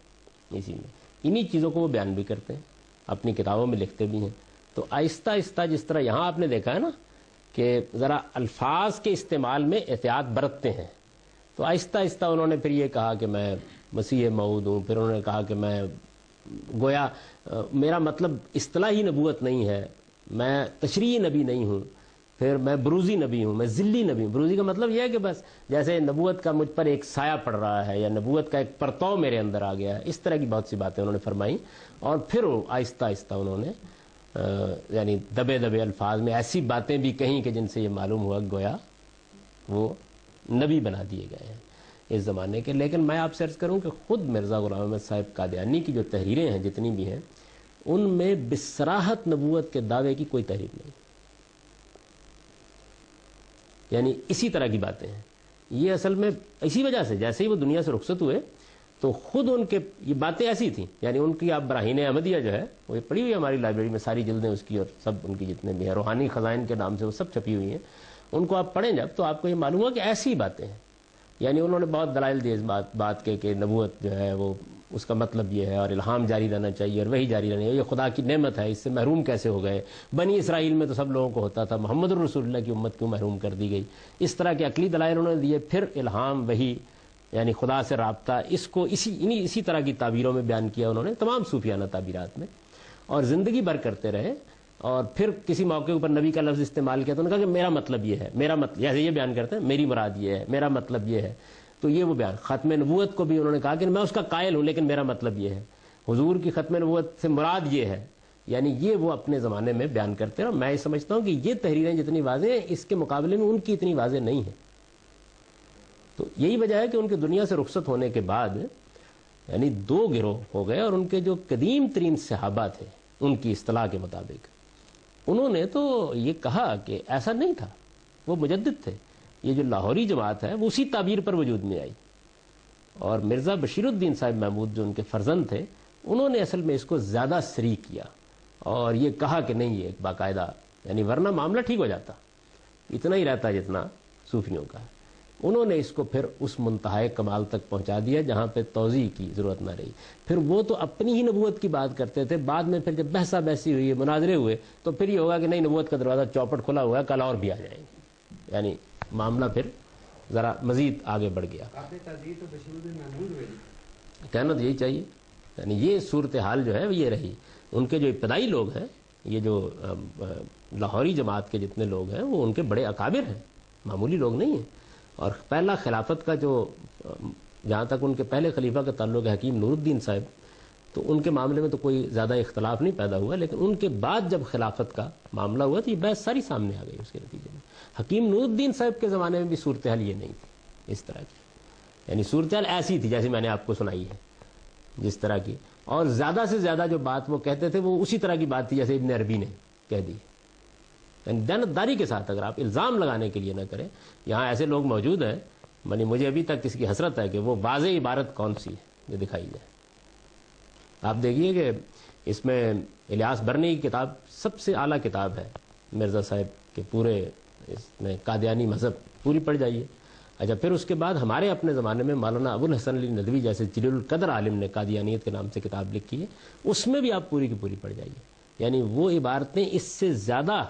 اسی میں انہی چیزوں کو وہ بیان بھی کرتے ہیں، اپنی کتابوں میں لکھتے بھی ہیں. تو آہستہ آہستہ جس طرح یہاں آپ نے دیکھا ہے نا کہ ذرا الفاظ کے استعمال میں احتیاط برتتے ہیں، تو آہستہ آہستہ انہوں نے پھر یہ کہا کہ میں مسیح موعود ہوں. پھر انہوں نے کہا کہ میں گویا میرا مطلب اصطلاحی نبوت نہیں ہے، میں تشریعی نبی نہیں ہوں. پھر میں بروزی نبی ہوں، میں ذلی نبی ہوں. بروزی کا مطلب یہ ہے کہ بس جیسے نبوت کا مجھ پر ایک سایہ پڑ رہا ہے، یا نبوت کا ایک پرتو میرے اندر آ گیا ہے. اس طرح کی بہت سی باتیں انہوں نے فرمائی. اور پھر آہستہ آہستہ انہوں نے یعنی دبے دبے الفاظ میں ایسی باتیں بھی کہیں کہ جن سے یہ معلوم ہوا گویا وہ نبی بنا دیے گئے ہیں اس زمانے کے. لیکن میں آپ سے عرض کروں کہ خود مرزا غلام احمد صاحب قادیانی کی جو تحریریں ہیں جتنی بھی ہیں، ان میں بصراحت نبوت کے دعوے کی کوئی تحریر نہیں. یعنی اسی طرح کی باتیں ہیں. یہ اصل میں اسی وجہ سے جیسے ہی وہ دنیا سے رخصت ہوئے تو خود ان کے یہ باتیں ایسی تھیں. یعنی ان کی آپ براہین احمدیہ جو ہے وہ پڑھی ہوئی ہے ہماری لائبریری میں، ساری جلدیں اس کی، اور سب ان کی جتنے بھی ہیں روحانی خزائن کے نام سے وہ سب چھپی ہوئی ہیں. ان کو آپ پڑھیں جب تو آپ کو یہ معلوم ہوا کہ ایسی باتیں ہیں. یعنی انہوں نے بہت دلائل دیے اس بات کے کہ نبوت جو ہے وہ اس کا مطلب یہ ہے، اور الہام جاری رہنا چاہیے، اور وہی جاری رہنا چاہیے، یہ خدا کی نعمت ہے، اس سے محروم کیسے ہو گئے؟ بنی اسرائیل میں تو سب لوگوں کو ہوتا تھا، محمد الرسول اللہ کی امت کیوں محروم کر دی گئی؟ اس طرح کے عقلی دلائل انہوں نے دیے. پھر الہام، وہی، یعنی خدا سے رابطہ، اس کو اسی طرح کی تعبیروں میں بیان کیا انہوں نے، تمام صوفیانہ تعبیرات میں، اور زندگی بھر کرتے رہے. اور پھر کسی موقع پر نبی کا لفظ استعمال کیا تو انہوں نے کہا کہ میرا مطلب یہ ہے، میرا مطلب، جیسے یہ بیان کرتے ہیں میری مراد یہ ہے، میرا مطلب یہ ہے. تو یہ وہ بیان ختم نبوت کو بھی انہوں نے کہا کہ میں اس کا قائل ہوں لیکن میرا مطلب یہ ہے. حضور کی ختم نبوت سے مراد یہ ہے. یعنی یہ وہ اپنے زمانے میں بیان کرتے ہیں. اور میں یہ سمجھتا ہوں کہ یہ تحریریں جتنی واضح ہیں اس کے مقابلے میں ان کی اتنی واضح نہیں ہیں. تو یہی وجہ ہے کہ ان کے دنیا سے رخصت ہونے کے بعد یعنی دو گروہ ہو گئے. اور ان کے جو قدیم ترین صحابہ تھے ان کی اصطلاح کے مطابق انہوں نے تو یہ کہا کہ ایسا نہیں تھا، وہ مجدد تھے. یہ جو لاہوری جماعت ہے وہ اسی تعبیر پر وجود میں آئی. اور مرزا بشیر الدین صاحب محمود جو ان کے فرزند تھے انہوں نے اصل میں اس کو زیادہ صریح کیا اور یہ کہا کہ نہیں، یہ ایک باقاعدہ، یعنی ورنہ معاملہ ٹھیک ہو جاتا، اتنا ہی رہتا جتنا صوفیوں کا. انہوں نے اس کو پھر اس منتہائے کمال تک پہنچا دیا جہاں پہ توضیح کی ضرورت نہ رہی. پھر وہ تو اپنی ہی نبوت کی بات کرتے تھے، بعد میں پھر جب بحثہ بحثی ہوئی، مناظرے ہوئے، تو پھر یہ ہوگا کہ نہیں، نبوت کا دروازہ چوپٹ کھلا ہوا ہے، کل اور بھی آ جائیں گے. یعنی معاملہ پھر ذرا مزید آگے بڑھ گیا. آپ نے تردید تو بشیر الدین محمود ہوئی، کہنا تو یہی چاہیے. یعنی یہ صورتحال جو ہے یہ رہی. ان کے جو ابتدائی لوگ ہیں، یہ جو لاہوری جماعت کے جتنے لوگ ہیں، وہ ان کے بڑے اکابر ہیں، معمولی لوگ نہیں ہیں. اور پہلا خلافت کا جو جہاں تک ان کے پہلے خلیفہ کا تعلق ہے حکیم نور الدین صاحب، تو ان کے معاملے میں تو کوئی زیادہ اختلاف نہیں پیدا ہوا، لیکن ان کے بعد جب خلافت کا معاملہ ہوا تو یہ بحث ساری سامنے آ گئی. اس کے نتیجے میں حکیم نور الدین صاحب کے زمانے میں بھی صورتحال یہ نہیں تھی اس طرح کی. یعنی صورتحال ایسی تھی جیسے میں نے آپ کو سنائی ہے جس طرح کی، اور زیادہ سے زیادہ جو بات وہ کہتے تھے وہ اسی طرح کی بات تھی جیسے ابن عربی نے کہہ دی. یعنی دیانتداری کے ساتھ، اگر آپ الزام لگانے کے لیے نہ کریں. یہاں ایسے لوگ موجود ہیں، یعنی مجھے ابھی تک اس کی حسرت ہے کہ وہ واضح عبارت کون سی ہے جو دکھائی جائے. آپ دیکھیے کہ اس میں الیاس برنی کی کتاب سب سے اعلیٰ کتاب ہے مرزا صاحب کے پورے، اس میں قادیانی مذہب پوری پڑھ جائیے. اچھا، پھر اس کے بعد ہمارے اپنے زمانے میں مولانا ابو الحسن علی ندوی جیسے جلیل القدر عالم نے قادیانیت کے نام سے کتاب لکھی ہے، اس میں بھی آپ پوری کی پوری پڑھ جائیے. یعنی وہ عبارتیں اس سے زیادہ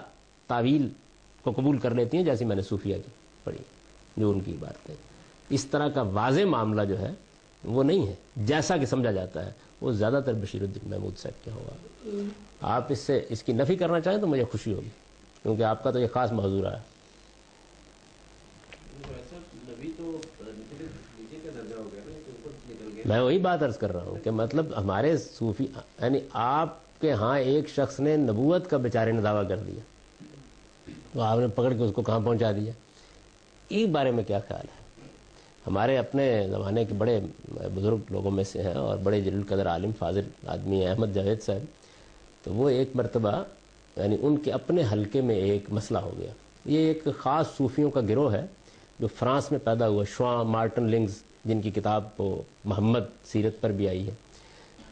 تعویل کو قبول کر لیتی ہیں جیسے میں نے صوفیہ کی پڑھی، جو ان کی عبارتیں. اس طرح کا واضح معاملہ جو ہے وہ نہیں ہے جیسا کہ سمجھا جاتا ہے. وہ زیادہ تر بشیر الدین محمود صاحب کیا ہوگا. آپ اس کی نفی کرنا چاہیں تو مجھے خوشی ہوگی، کیونکہ آپ کا تو یہ خاص موضوع ہے. میں وہی بات عرض کر رہا ہوں کہ مطلب ہمارے صوفی، یعنی آپ کے ہاں ایک شخص نے نبوت کا بیچارے نے دعویٰ کر دیا، تو آپ نے پکڑ کے اس کو کہاں پہنچا دیا. اس بارے میں کیا خیال ہے؟ ہمارے اپنے زمانے کے بڑے بزرگ لوگوں میں سے ہیں اور بڑے جلیل القدر عالم فاضل آدمی احمد جاوید صاحب. تو وہ ایک مرتبہ یعنی ان کے اپنے حلقے میں ایک مسئلہ ہو گیا. یہ ایک خاص صوفیوں کا گروہ ہے جو فرانس میں پیدا ہوا، شواں مارٹن لنگز، جن کی کتاب وہ محمد سیرت پر بھی آئی ہے.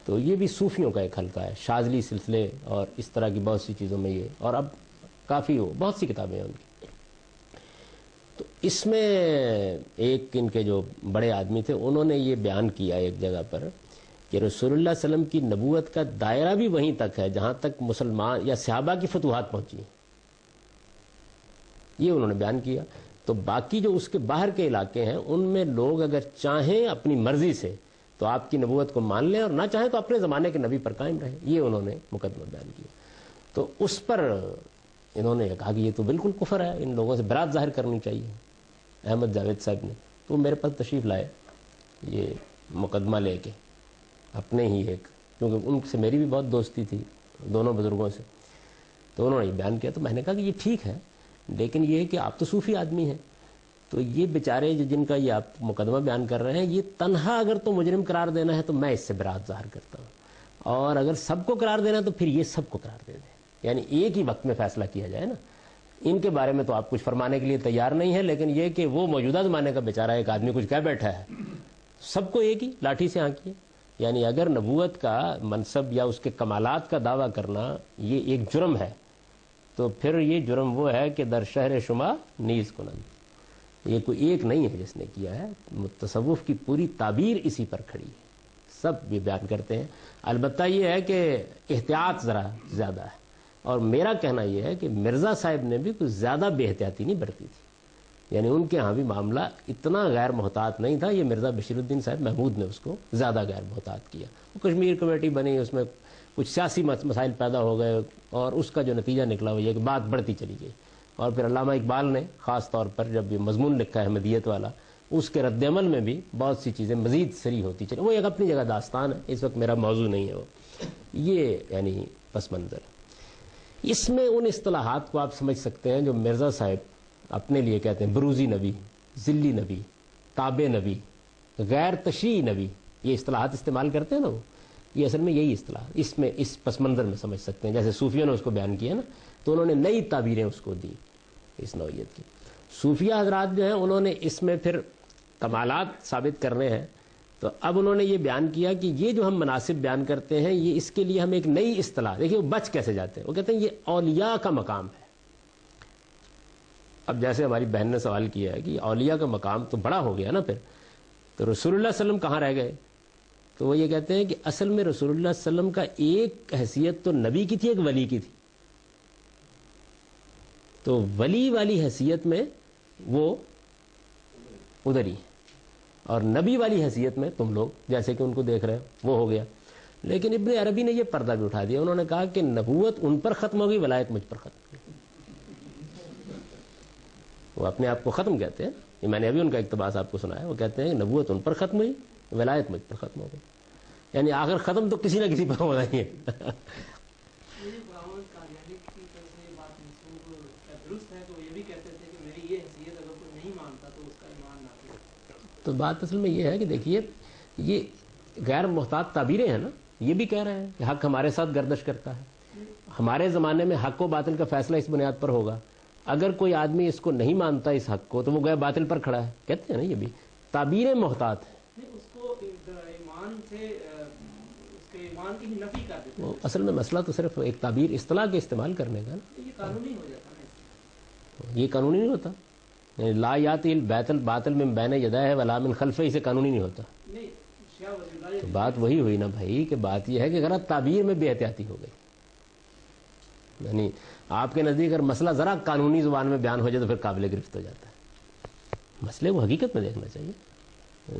تو یہ بھی صوفیوں کا ایک حلقہ ہے، شاذلی سلسلے اور اس طرح کی بہت سی چیزوں میں یہ، اور اب کافی بہت سی کتابیں ہیں ان کی. تو اس میں ایک ان کے جو بڑے آدمی تھے انہوں نے یہ بیان کیا ایک جگہ پر کہ رسول اللہ صلی اللہ علیہ وسلم کی نبوت کا دائرہ بھی وہیں تک ہے جہاں تک مسلمان یا صحابہ کی فتوحات پہنچی، یہ انہوں نے بیان کیا. تو باقی جو اس کے باہر کے علاقے ہیں ان میں لوگ اگر چاہیں اپنی مرضی سے تو آپ کی نبوت کو مان لیں، اور نہ چاہیں تو اپنے زمانے کے نبی پر قائم رہیں. یہ انہوں نے مقدمہ بیان کیا. تو اس پر انہوں نے کہا کہ یہ تو بالکل کفر ہے، ان لوگوں سے برات ظاہر کرنی چاہیے. احمد جاوید صاحب نے تو میرے پاس تشریف لائے یہ مقدمہ لے کے اپنے ہی ایک، کیونکہ ان سے میری بھی بہت دوستی تھی دونوں بزرگوں سے. تو انہوں نے یہ بیان کیا. تو میں نے کہا کہ یہ ٹھیک ہے، لیکن یہ کہ آپ تو صوفی آدمی ہیں، تو یہ بیچارے جن کا یہ آپ مقدمہ بیان کر رہے ہیں، یہ تنہا اگر تو مجرم قرار دینا ہے تو میں اس سے برات ظاہر کرتا ہوں، اور اگر سب کو قرار دینا ہے تو پھر یہ سب کو قرار دے دیں. یعنی ایک ہی وقت میں فیصلہ کیا جائے نا. ان کے بارے میں تو آپ کچھ فرمانے کے لیے تیار نہیں ہے، لیکن یہ کہ وہ موجودہ زمانے کا بیچارہ ایک آدمی کچھ کہہ بیٹھا ہے، سب کو ایک ہی لاٹھی سے ہانکیے. یعنی اگر نبوت کا منصب یا اس کے کمالات کا دعویٰ کرنا یہ ایک جرم ہے، تو پھر یہ جرم وہ ہے کہ در شہر شما نیز کنند. یہ کوئی ایک نہیں ہے جس نے کیا ہے، تصوف کی پوری تعبیر اسی پر کھڑی ہے، سب یہ بیان کرتے ہیں. البتہ یہ ہے کہ احتیاط ذرا زیادہ ہے، اور میرا کہنا یہ ہے کہ مرزا صاحب نے بھی کچھ زیادہ بے احتیاطی نہیں برتی تھی. یعنی ان کے ہاں بھی معاملہ اتنا غیر محتاط نہیں تھا. یہ مرزا بشیر الدین صاحب محمود نے اس کو زیادہ غیر محتاط کیا. وہ کشمیر کمیٹی بنی، اس میں کچھ سیاسی مسائل پیدا ہو گئے، اور اس کا جو نتیجہ نکلا وہ یہ کہ بات بڑھتی چلی گئی. اور پھر علامہ اقبال نے خاص طور پر جب یہ مضمون لکھا ہے احمدیت والا، اس کے رد عمل میں بھی بہت سی چیزیں مزید سری ہوتی چلی. وہ ایک اپنی جگہ داستان ہے، اس وقت میرا موضوع نہیں ہے وہ. یہ یعنی پس منظر. اس میں ان اصطلاحات کو آپ سمجھ سکتے ہیں جو مرزا صاحب اپنے لیے کہتے ہیں، بروزی نبی، ذلی نبی، تابع نبی، غیر تشریعی نبی. یہ اصطلاحات استعمال کرتے ہیں نا وہ، یہ اصل میں یہی اصطلاح اس میں اس پس منظر میں سمجھ سکتے ہیں. جیسے صوفیوں نے اس کو بیان کیا نا، تو انہوں نے نئی تعبیریں اس کو دی اس نوعیت کی. صوفیہ حضرات جو ہیں انہوں نے اس میں پھر کمالات ثابت کرنے ہیں، تو اب انہوں نے یہ بیان کیا کہ یہ جو ہم مناسب بیان کرتے ہیں، یہ اس کے لیے ہم ایک نئی اصطلاح، دیکھیے وہ بچ کیسے جاتے ہیں. وہ کہتے ہیں یہ اولیاء کا مقام ہے. اب جیسے ہماری بہن نے سوال کیا ہے کہ اولیاء کا مقام تو بڑا ہو گیا نا پھر، تو رسول اللہ صلی اللہ علیہ وسلم کہاں رہ گئے؟ تو وہ یہ کہتے ہیں کہ اصل میں رسول اللہ صلی اللہ علیہ وسلم کا ایک حیثیت تو نبی کی تھی، ایک ولی کی تھی. تو ولی والی حیثیت میں وہ ادھر ہی، اور نبی والی حیثیت میں تم لوگ جیسے کہ ان کو دیکھ رہے ہو وہ ہو گیا. لیکن ابن عربی نے یہ پردہ بھی اٹھا دیا، انہوں نے کہا کہ نبوت ان پر ختم ہوگی، ولایت مجھ پر ختم ہوگی. وہ اپنے آپ کو ختم کہتے ہیں، یہ میں نے ابھی ان کا اقتباس آپ کو سنایا. وہ کہتے ہیں کہ نبوت ان پر ختم ہوئی، ولایت مجھ پر ختم ہو گئی. یعنی آخر ختم تو کسی نہ کسی پر ہو رہی ہے. تو بات اصل میں یہ ہے کہ دیکھیے یہ غیر محتاط تعبیریں ہیں نا، یہ بھی کہہ رہے ہیں کہ حق ہمارے ساتھ گردش کرتا ہے. ہمارے زمانے میں حق و باطل کا فیصلہ اس بنیاد پر ہوگا، اگر کوئی آدمی اس کو نہیں مانتا اس حق کو تو وہ گئے باطل پر کھڑا ہے. کہتے ہیں نا یہ بھی تعبیریں محتاط ہیں. وہ اصل میں مسئلہ تو صرف ایک تعبیر اصطلاح کے استعمال کرنے کا نا، یہ قانونی نہیں ہوتا. لا یاتی الباطل من بین یدیہ ولا من خلفہ، اسے قانونی نہیں ہوتا. تو بات وہی ہوئی نا بھائی کہ بات یہ ہے کہ غلط تعبیر میں بے احتیاطی ہو گئی. یعنی آپ کے نزدیک اگر مسئلہ ذرا قانونی زبان میں بیان ہو جائے تو پھر قابل گرفت ہو جاتا ہے. مسئلے کو حقیقت میں دیکھنا چاہیے.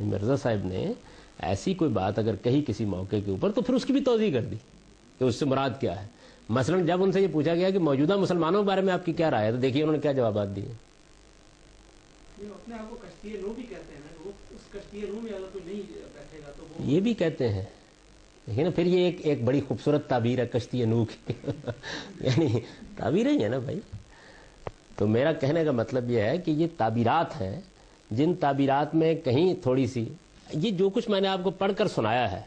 مرزا صاحب نے ایسی کوئی بات اگر کہی کسی موقع کے اوپر تو پھر اس کی بھی توضیح کر دی کہ اس سے مراد کیا ہے. مثلا جب ان سے یہ پوچھا گیا کہ موجودہ مسلمانوں کے بارے میں آپ کی کیا رائے ہے، تو دیکھیے انہوں نے کیا جوابات دیے. یہ بھی کہتے ہیں، دیکھیں نا پھر یہ ایک بڑی خوبصورت تعبیر ہے کشتی نوح کی. یعنی تعبیریں ہی ہیں نا بھائی. تو میرا کہنے کا مطلب یہ ہے کہ یہ تعبیرات ہیں جن تعبیرات میں کہیں تھوڑی سی یہ جو کچھ میں نے آپ کو پڑھ کر سنایا ہے،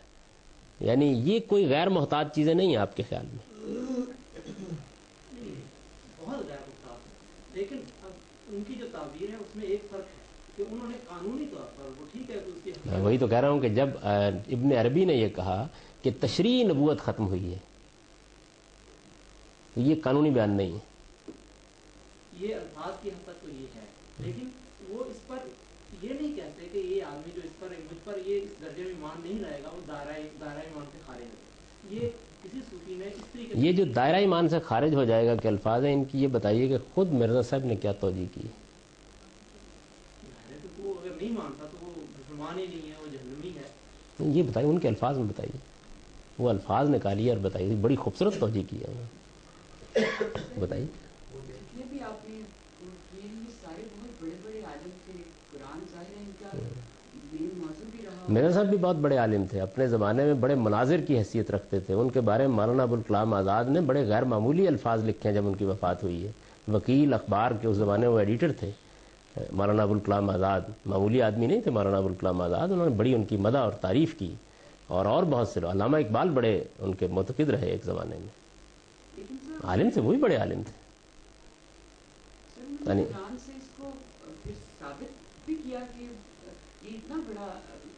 یعنی یہ کوئی غیر محتاط چیزیں نہیں ہیں آپ کے خیال میں. بہت غیر محتاط، لیکن ان کی جو تعبیر ہے اس میں ایک فرق ہے کہ انہوں نے قانونی طور پر وہ ٹھیک ہے. میں وہی تو کہہ رہا ہوں کہ جب ابن عربی نے یہ کہا کہ تشریع نبوت ختم ہوئی ہے، تو یہ قانونی بیان نہیں ہے. یہ الفاظ کی حد تک تو یہ ہے، لیکن وہ اس پر یہ نہیں کہتے کہ یہ آدمی جو اس پر مجھ پر یہ اس درجے میں ایمان نہیں لائے گا وہ دائرہ ایمان سے خارج ہے. یہ کسی صوفی نے اس طریقے یہ جو دائرہ ایمان سے خارج ہو جائے گا کہ الفاظ ہیں ان کی، یہ بتائیے کہ خود مرزا صاحب نے کیا توجیہ کی. وہ اگر نہیں مانتا تو وہ مسلمان ہی نہیں ہے، وہ جہنمی ہے. یہ بتائیے ان کے الفاظ میں بتائیے، وہ الفاظ نکالیے اور بتائیے. بڑی خوبصورت توجیہ کی ہے، بتائیے. یہ بھی آپ نے یہ سارے بہت بڑے بڑے عالم تھے، قرآن ظاہر ہے ان کا مین موضوع بھی رہا. مرزا صاحب بھی بہت بڑے عالم تھے، اپنے زمانے میں بڑے مناظر کی حیثیت رکھتے تھے. ان کے بارے میں مولانا ابوالکلام آزاد نے بڑے غیر معمولی الفاظ لکھے ہیں جب ان کی وفات ہوئی ہے. وکیل اخبار کے اس زمانے وہ ایڈیٹر تھے مولانا ابوالکلام آزاد. معمولی آدمی نہیں تھے مولانا ابوالکلام آزاد. انہوں نے بڑی ان کی مدح اور تعریف کی، اور بہت سے. علامہ اقبال بڑے ان کے معتقد رہے ایک زمانے میں. عالم تھے، وہی بڑے عالم تھے. یعنی قرآن سے اس کو پھر ثابت بھی کیا کہ یہ اتنا بڑا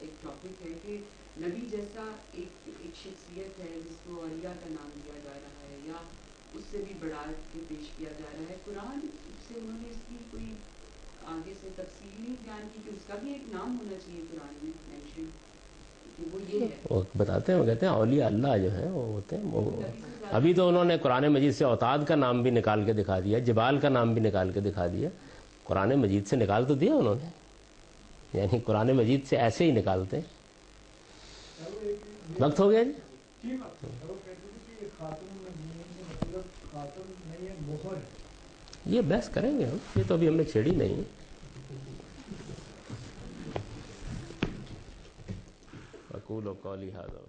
ایک ٹاپک ہے کہ نبی جیسا ایک شخصیت ہے جس کو اولیاء کا نام دیا جا رہا ہے یا اس سے بھی بڑھا کے پیش کیا جا رہا ہے. قرآن سے انہوں نے اس کی کوئی آگے سے تفصیل نہیں بیان کی کہ اس کا بھی ایک نام ہونا چاہیے قرآن میں مینشن، کہ وہ یہ ہے. وہ بتاتے ہیں، وہ کہتے ہیں اولیاء اللہ جو ہیں وہ ہوتے ہیں وہ. ابھی تو انہوں نے قرآن مجید سے اوتاد کا نام بھی نکال کے دکھا دیا، جبال کا نام بھی نکال کے دکھا دیا. قرآن مجید سے نکال تو دیا انہوں نے، یعنی قرآن مجید سے ایسے ہی نکالتے. وقت ہو گیا جی. یہ بحث کریں گے ہم، یہ تو ابھی ہم نے چھیڑی نہیں. اقول قولی ھذا.